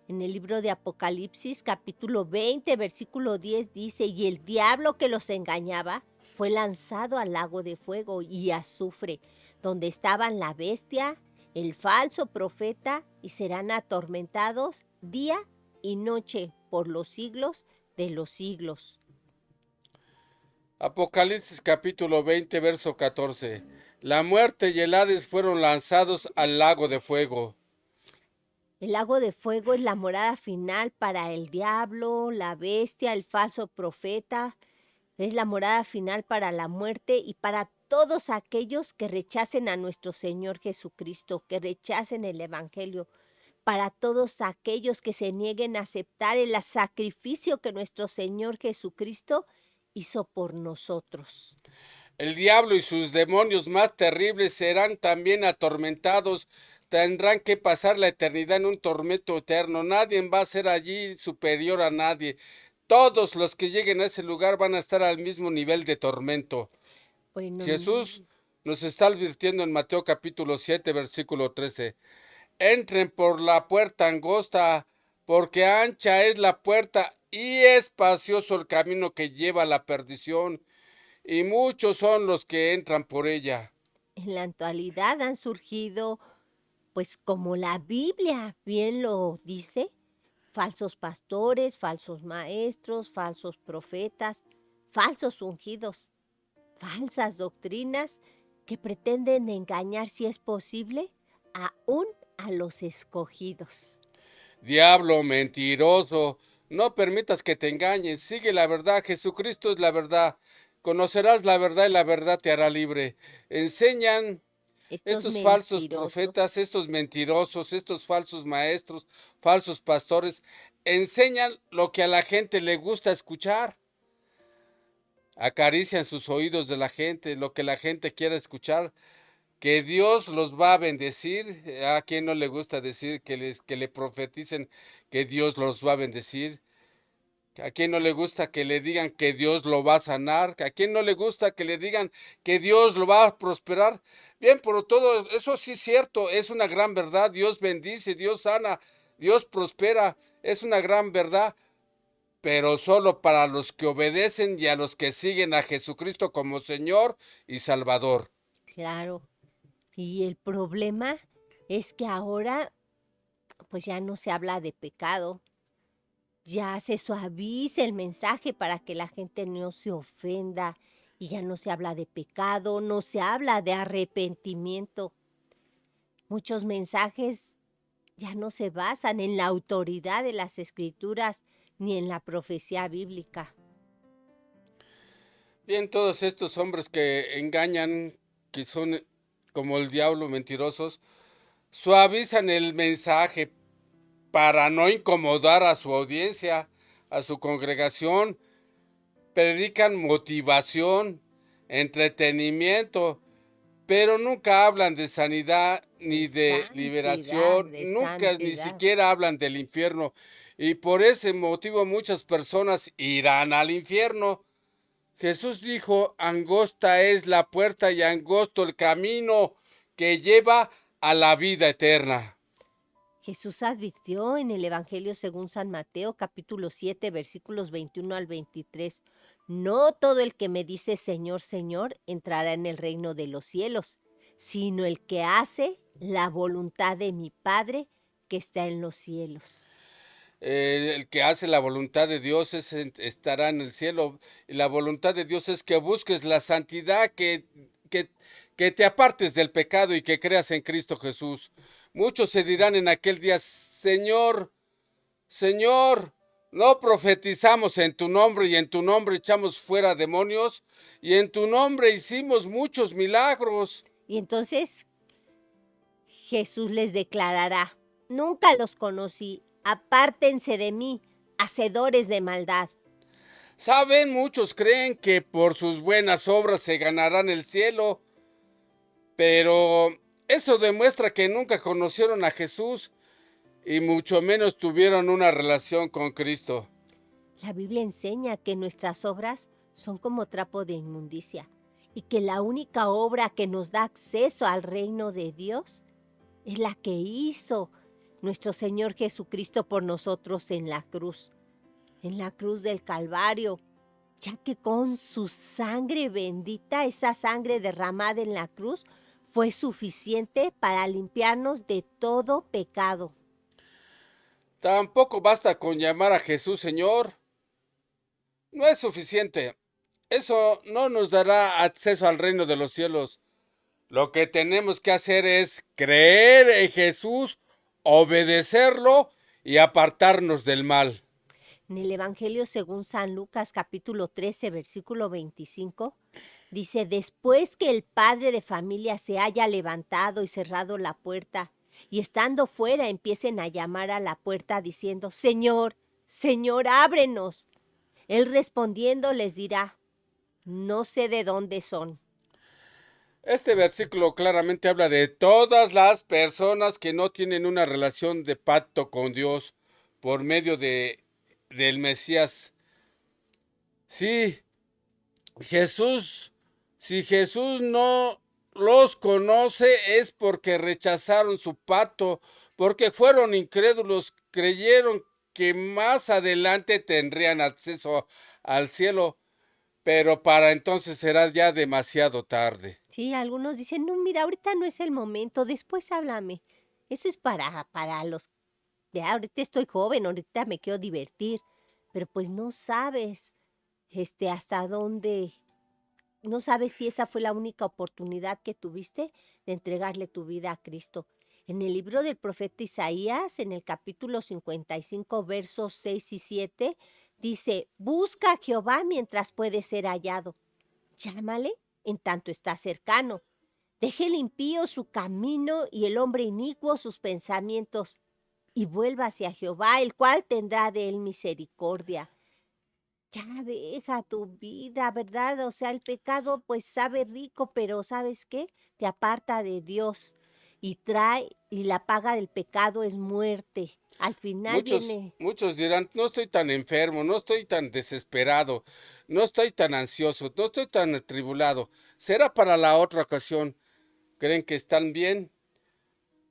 En el libro de Apocalipsis, capítulo 20, versículo 10 dice, y el diablo que los engañaba fue lanzado al lago de fuego y azufre, donde estaban la bestia, el falso profeta, y serán atormentados día y noche por los siglos de los siglos. Apocalipsis capítulo 20, verso 14. La muerte y el Hades fueron lanzados al lago de fuego. El lago de fuego es la morada final para el diablo, la bestia, el falso profeta. Es la morada final para la muerte y para todos aquellos que rechacen a nuestro Señor Jesucristo, que rechacen el Evangelio, para todos aquellos que se nieguen a aceptar el sacrificio que nuestro Señor Jesucristo hizo por nosotros. El diablo y sus demonios más terribles serán también atormentados. Tendrán que pasar la eternidad en un tormento eterno. Nadie va a ser allí superior a nadie. Todos los que lleguen a ese lugar van a estar al mismo nivel de tormento. Bueno, Jesús nos está advirtiendo en Mateo capítulo 7, versículo 13. Entren por la puerta angosta, porque ancha es la puerta y espacioso el camino que lleva a la perdición, y muchos son los que entran por ella. en la actualidad han surgido, pues como la Biblia bien lo dice, falsos pastores, falsos maestros, falsos profetas, falsos ungidos, falsas doctrinas que pretenden engañar, si es posible, aún a los escogidos. Diablo mentiroso, no permitas que te engañen, sigue la verdad, Jesucristo es la verdad. Conocerás la verdad y la verdad te hará libre. Enseñan Estos estos falsos mentirosos, profetas, estos mentirosos, estos falsos maestros, falsos pastores, enseñan lo que a la gente le gusta escuchar. Acarician sus oídos de la gente, lo que la gente quiera escuchar. Que Dios los va a bendecir. ¿A quien no le gusta decir que le profeticen que Dios los va a bendecir? ¿A quien no le gusta que le digan que Dios lo va a sanar? ¿A quien no le gusta que le digan que Dios lo va a prosperar? Bien, por todo eso sí es cierto, es una gran verdad. Dios bendice, Dios sana, Dios prospera, es una gran verdad, pero solo para los que obedecen y a los que siguen a Jesucristo como Señor y Salvador. claro. Y el problema es que ahora pues ya no se habla de pecado, ya se suaviza el mensaje para que la gente no se ofenda y ya no se habla de pecado, no se habla de arrepentimiento. Muchos mensajes ya no se basan en la autoridad de las escrituras ni en la profecía bíblica. Bien, todos estos hombres que engañan, que son como el diablo, mentirosos, suavizan el mensaje para no incomodar a su audiencia, a su congregación. Predican motivación, entretenimiento, pero nunca hablan de sanidad De ni de santidad, liberación, de nunca ni santidad. siquiera hablan del infierno. Y por ese motivo muchas personas irán al infierno. Jesús dijo, angosta es la puerta y angosto el camino que lleva a la vida eterna. Jesús advirtió en el Evangelio según San Mateo, capítulo 7, versículos 21 al 23, no todo el que me dice Señor, Señor, entrará en el reino de los cielos, sino el que hace la voluntad de mi Padre que está en los cielos. El que hace la voluntad de Dios estará en el cielo. Y la voluntad de Dios es que busques la santidad, que te apartes del pecado y que creas en Cristo Jesús. Muchos se dirán en aquel día, Señor, Señor, no profetizamos en tu nombre y en tu nombre echamos fuera demonios y en tu nombre hicimos muchos milagros. Y entonces Jesús les declarará, nunca los conocí, apártense de mí, hacedores de maldad. Saben, muchos creen que por sus buenas obras se ganarán el cielo, pero eso demuestra que nunca conocieron a Jesús y mucho menos tuvieron una relación con Cristo. La Biblia enseña que nuestras obras son como trapo de inmundicia y que la única obra que nos da acceso al reino de Dios es la que hizo nuestro Señor Jesucristo por nosotros en la cruz del Calvario, ya que con su sangre bendita, esa sangre derramada en la cruz, fue suficiente para limpiarnos de todo pecado. Tampoco basta con llamar a Jesús Señor. No es suficiente. Eso no nos dará acceso al reino de los cielos. Lo que tenemos que hacer es creer en Jesús, obedecerlo y apartarnos del mal. En el Evangelio según San Lucas capítulo 13, versículo 25, dice, después que el padre de familia se haya levantado y cerrado la puerta, y estando fuera empiecen a llamar a la puerta diciendo, Señor, Señor, ábrenos. Él respondiendo les dirá, no sé de dónde son. Este versículo claramente habla de todas las personas que no tienen una relación de pacto con Dios por medio del Mesías. Sí, Jesús, si Jesús no los conoce es porque rechazaron su pacto, porque fueron incrédulos, creyeron que más adelante tendrían acceso al cielo, pero para entonces será ya demasiado tarde. Sí, algunos dicen, no, mira, ahorita no es el momento, después háblame. Eso es para los de ahorita estoy joven, ahorita me quiero divertir, pero pues no sabes hasta dónde, no sabes si esa fue la única oportunidad que tuviste de entregarle tu vida a Cristo. En el libro del profeta Isaías, en el capítulo 55, versos 6 y 7, dice, busca a Jehová mientras puede ser hallado. Llámale en tanto está cercano. Deje el impío su camino y el hombre inicuo sus pensamientos y vuelva hacia Jehová, el cual tendrá de él misericordia. Ya deja tu vida, ¿verdad? O sea, el pecado pues sabe rico, pero ¿sabes qué? Te aparta de Dios y la paga del pecado es muerte. Al final viene. Muchos dirán, no estoy tan enfermo, no estoy tan desesperado, no estoy tan ansioso, no estoy tan atribulado. Será para la otra ocasión. ¿Creen que están bien?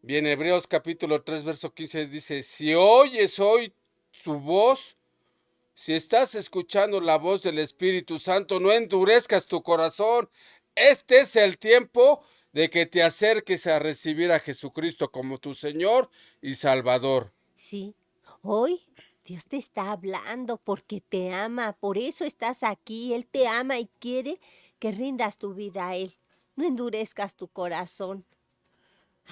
Bien, Hebreos capítulo 3, verso 15 dice, si oyes hoy su voz, si estás escuchando la voz del Espíritu Santo, no endurezcas tu corazón. Este es el tiempo de que te acerques a recibir a Jesucristo como tu Señor y Salvador. Sí, hoy Dios te está hablando porque te ama, por eso estás aquí. Él te ama y quiere que rindas tu vida a Él. No endurezcas tu corazón.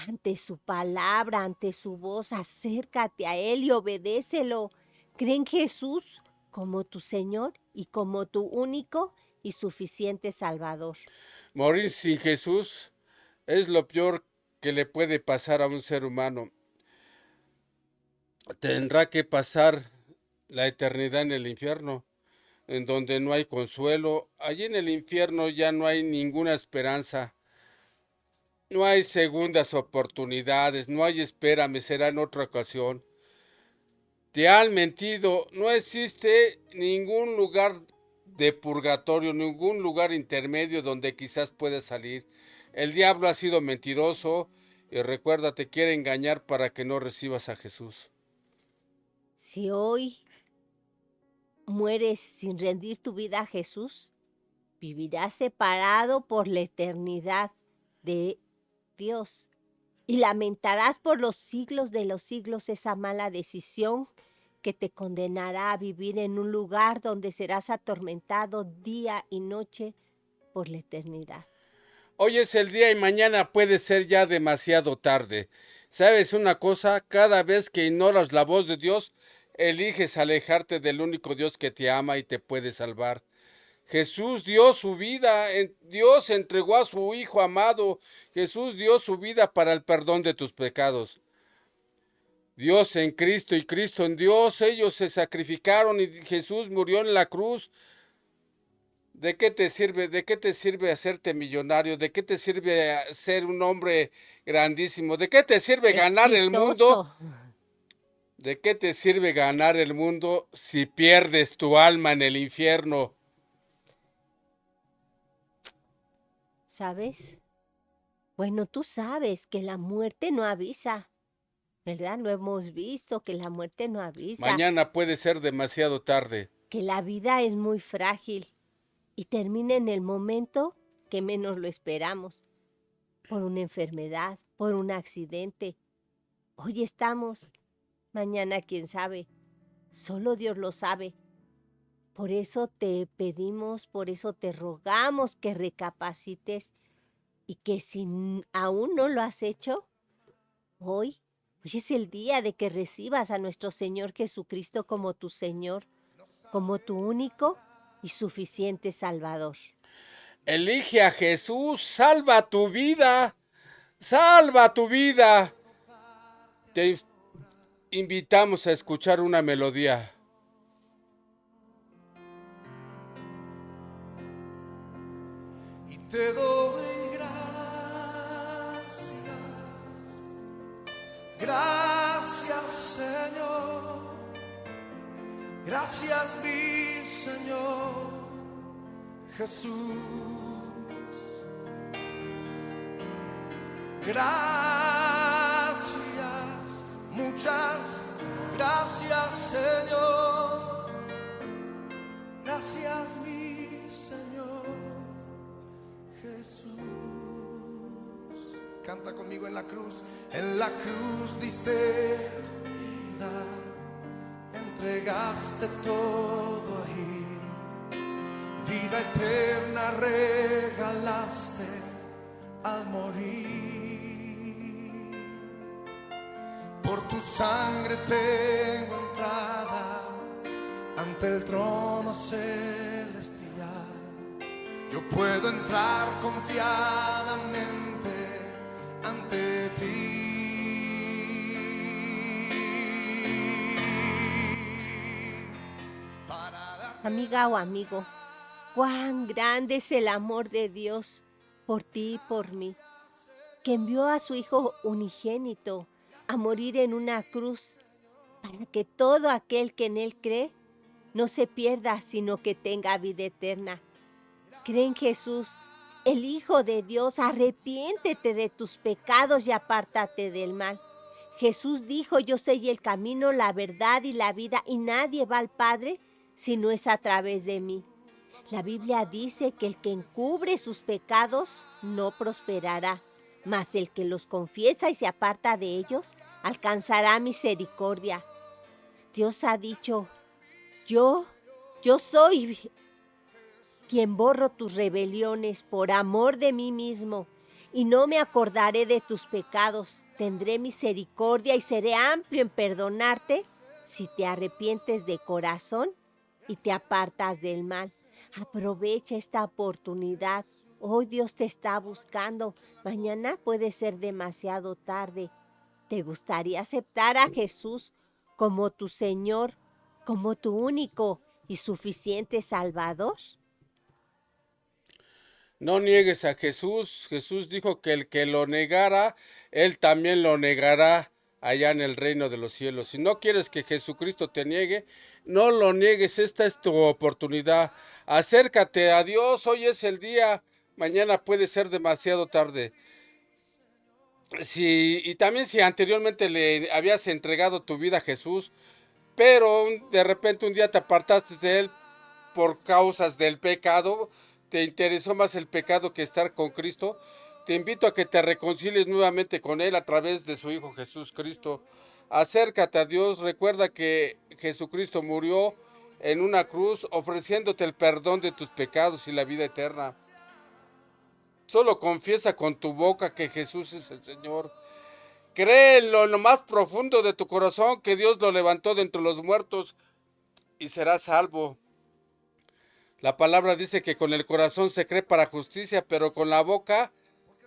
Ante su palabra, ante su voz, acércate a Él y obedécelo. Cree en Jesús como tu Señor y como tu único y suficiente Salvador. Morir sin Jesús Es lo peor que le puede pasar a un ser humano. Tendrá que pasar la eternidad en el infierno, en donde no hay consuelo. Allí en el infierno ya no hay ninguna esperanza. No hay segundas oportunidades, no hay espérame, será en otra ocasión. Te han mentido, no existe ningún lugar de purgatorio, ningún lugar intermedio donde quizás puedas salir. El diablo ha sido mentiroso y recuerda, te quiere engañar para que no recibas a Jesús. Si hoy mueres sin rendir tu vida a Jesús, vivirás separado por la eternidad de Dios y lamentarás por los siglos de los siglos esa mala decisión que te condenará a vivir en un lugar donde serás atormentado día y noche por la eternidad. Hoy es el día y mañana puede ser ya demasiado tarde. ¿Sabes una cosa? Cada vez que ignoras la voz de Dios, eliges alejarte del único Dios que te ama y te puede salvar. Jesús dio su vida, Dios entregó a su Hijo amado, Jesús dio su vida para el perdón de tus pecados. Dios en Cristo y Cristo en Dios, ellos se sacrificaron y Jesús murió en la cruz. ¿De qué te sirve? ¿De qué te sirve hacerte millonario? ¿De qué te sirve ser un hombre grandísimo? ¿De qué te sirve ganar el mundo? ¿De qué te sirve ganar el mundo si pierdes tu alma en el infierno? ¿Sabes? Bueno, tú sabes que la muerte no avisa, ¿verdad? Lo hemos visto, que la muerte no avisa. Mañana puede ser demasiado tarde. Que la vida es muy frágil y termina en el momento que menos lo esperamos, por una enfermedad, por un accidente. Hoy estamos, mañana quién sabe, solo Dios lo sabe. Por eso te pedimos, por eso te rogamos que recapacites y que si aún no lo has hecho, hoy es el día de que recibas a nuestro Señor Jesucristo como tu Señor, como tu único y suficiente Salvador. Elige a Jesús, salva tu vida, salva tu vida. Te invitamos a escuchar una melodía. Y te doy gracias Señor, gracias mi Señor Jesús. Gracias, muchas gracias Señor, gracias mi Señor Jesús. Canta conmigo en la cruz diste tu vida, entregaste todo ahí, vida eterna regalaste al morir. Por tu sangre tengo entrada ante el trono celestial. Yo puedo entrar confiadamente ante ti. Amiga o amigo, cuán grande es el amor de Dios por ti y por mí, que envió a su Hijo unigénito a morir en una cruz para que todo aquel que en Él cree no se pierda, sino que tenga vida eterna. Cree en Jesús, el Hijo de Dios, arrepiéntete de tus pecados y apártate del mal. Jesús dijo, yo soy el camino, la verdad y la vida, y nadie va al Padre si no es a través de mí. La Biblia dice que el que encubre sus pecados no prosperará, mas el que los confiesa y se aparta de ellos alcanzará misericordia. Dios ha dicho, yo soy quien borro tus rebeliones por amor de mí mismo, y no me acordaré de tus pecados. Tendré misericordia y seré amplio en perdonarte si te arrepientes de corazón y te apartas del mal. Aprovecha esta oportunidad Hoy Dios te está buscando. Mañana puede ser demasiado tarde. ¿Te gustaría aceptar a Jesús como tu Señor, como tu único y suficiente Salvador? No niegues a Jesús. Jesús dijo que el que lo negara, él también lo negará allá en el reino de los cielos. Si no quieres que Jesucristo te niegue, no lo niegues. Esta es tu oportunidad. Acércate a Dios. Hoy es el día. Mañana puede ser demasiado tarde. Y también si anteriormente le habías entregado tu vida a Jesús, pero de repente un día te apartaste de él por causas del pecado, te interesó más el pecado que estar con Cristo, te invito a que te reconcilies nuevamente con Él a través de su Hijo Jesús Cristo. Acércate a Dios, recuerda que Jesucristo murió en una cruz ofreciéndote el perdón de tus pecados y la vida eterna. Solo confiesa con tu boca que Jesús es el Señor. Créelo en lo más profundo de tu corazón que Dios lo levantó de entre los muertos y serás salvo. La palabra dice que con el corazón se cree para justicia, pero con la boca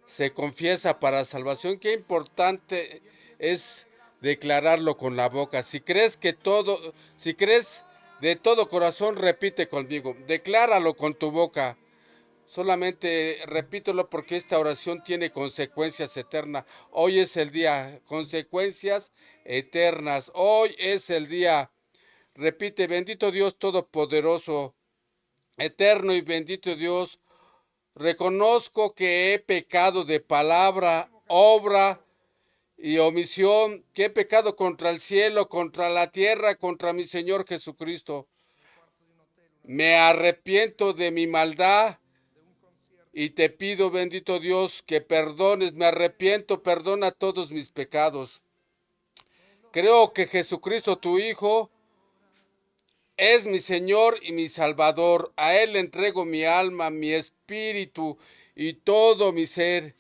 se confiesa para salvación. Qué importante es declararlo con la boca. Si crees de todo corazón, repite conmigo. Decláralo con tu boca. Solamente repítelo porque esta oración tiene consecuencias eternas. Hoy es el día, consecuencias eternas. Hoy es el día. Repite, bendito Dios Todopoderoso, eterno y bendito Dios, reconozco que he pecado de palabra, obra y omisión, que he pecado contra el cielo, contra la tierra, contra mi Señor Jesucristo. Me arrepiento de mi maldad y te pido, bendito Dios, que perdones, me arrepiento, perdona todos mis pecados. Creo que Jesucristo, tu Hijo, es mi Señor y mi Salvador. A Él le entrego mi alma, mi espíritu y todo mi ser.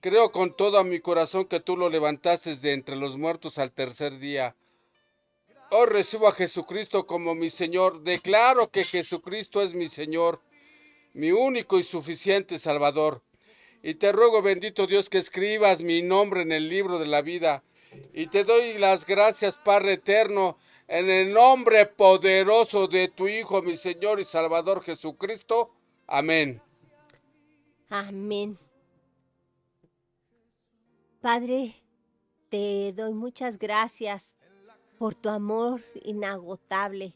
Creo con todo mi corazón que tú lo levantaste de entre los muertos al tercer día. Hoy recibo a Jesucristo como mi Señor. Declaro que Jesucristo es mi Señor, mi único y suficiente Salvador. Y te ruego, bendito Dios, que escribas mi nombre en el libro de la vida. Y te doy las gracias, Padre eterno, en el nombre poderoso de tu Hijo, mi Señor y Salvador Jesucristo. Amén. Amén. Padre, te doy muchas gracias por tu amor inagotable,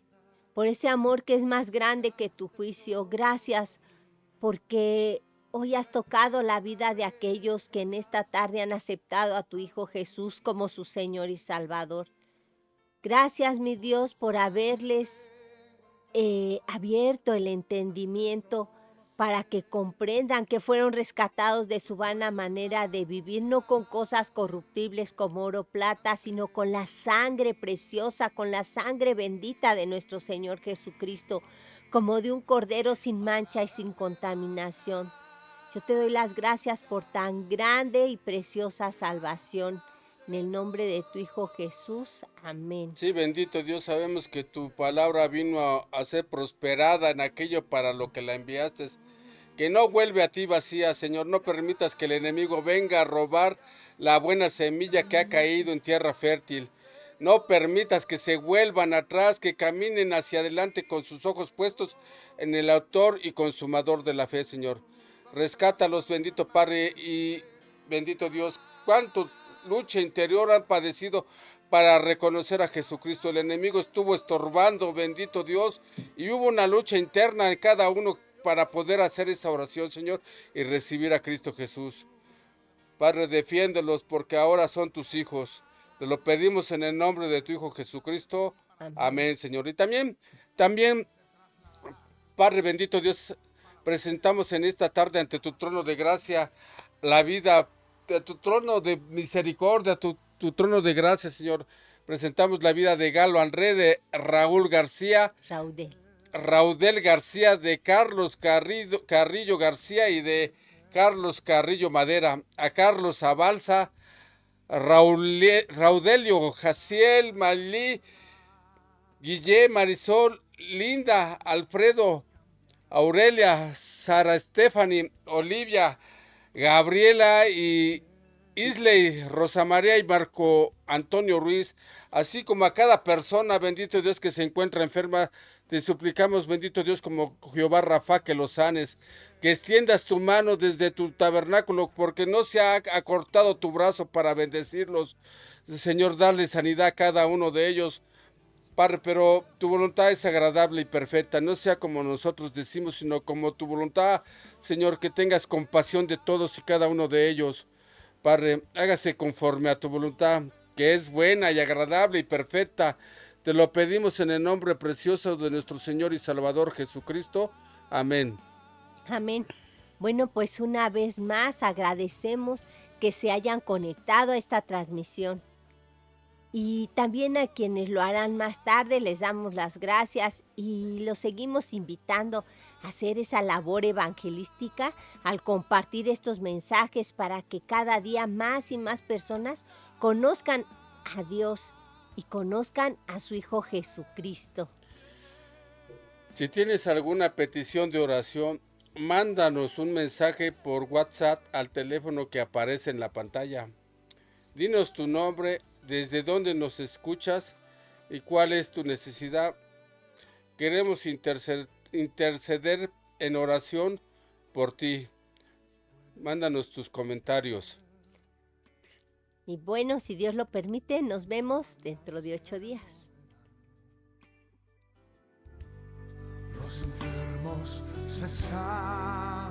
por ese amor que es más grande que tu juicio. Gracias porque hoy has tocado la vida de aquellos que en esta tarde han aceptado a tu Hijo Jesús como su Señor y Salvador. Gracias, mi Dios, por haberles abierto el entendimiento para que comprendan que fueron rescatados de su vana manera de vivir, no con cosas corruptibles como oro o plata, sino con la sangre preciosa, con la sangre bendita de nuestro Señor Jesucristo, como de un cordero sin mancha y sin contaminación. Yo te doy las gracias por tan grande y preciosa salvación. En el nombre de tu Hijo Jesús. Amén. Sí, bendito Dios, sabemos que tu palabra vino a ser prosperada en aquello para lo que la enviaste. Que no vuelve a ti vacía, Señor. No permitas que el enemigo venga a robar la buena semilla que ha caído en tierra fértil. No permitas que se vuelvan atrás, que caminen hacia adelante con sus ojos puestos en el autor y consumador de la fe, Señor. Rescátalos, bendito Padre y bendito Dios. Cuánto lucha interior han padecido para reconocer a Jesucristo. El enemigo estuvo estorbando, bendito Dios, y hubo una lucha interna en cada uno para poder hacer esa oración, Señor, y recibir a Cristo Jesús. Padre, defiéndelos porque ahora son tus hijos. Te lo pedimos en el nombre de tu Hijo Jesucristo. Amén, amén, Señor. Y también, Padre bendito Dios, presentamos en esta tarde ante tu trono de gracia la vida, de tu trono de misericordia, tu trono de gracia, Señor. Presentamos la vida de Galo André, de Raúl García, Raudel García, de Carlos Carrillo García y de Carlos Carrillo Madera, a Carlos Abalza, Raudelio Jaciel, Malí, Guillé, Marisol, Linda, Alfredo, Aurelia, Sara Stephanie, Olivia, Gabriela y Isley, Rosa María y Marco Antonio Ruiz, así como a cada persona, bendito Dios, que se encuentra enferma. Te suplicamos, bendito Dios, como Jehová Rafa, que los sanes, que extiendas tu mano desde tu tabernáculo, porque no se ha acortado tu brazo para bendecirlos. Señor, dale sanidad a cada uno de ellos. Padre, pero tu voluntad es agradable y perfecta, no sea como nosotros decimos, sino como tu voluntad, Señor, que tengas compasión de todos y cada uno de ellos. Padre, hágase conforme a tu voluntad, que es buena y agradable y perfecta. Te lo pedimos en el nombre precioso de nuestro Señor y Salvador Jesucristo. Amén. Amén. Bueno, pues una vez más agradecemos que se hayan conectado a esta transmisión. Y también a quienes lo harán más tarde les damos las gracias y los seguimos invitando a hacer esa labor evangelística al compartir estos mensajes para que cada día más y más personas conozcan a Dios y conozcan a su Hijo Jesucristo. Si tienes alguna petición de oración, mándanos un mensaje por WhatsApp al teléfono que aparece en la pantalla. Dinos tu nombre, desde dónde nos escuchas y cuál es tu necesidad. Queremos interceder en oración por ti. Mándanos tus comentarios. Y bueno, si Dios lo permite, nos vemos dentro de 8 días. Los enfermos se sanan.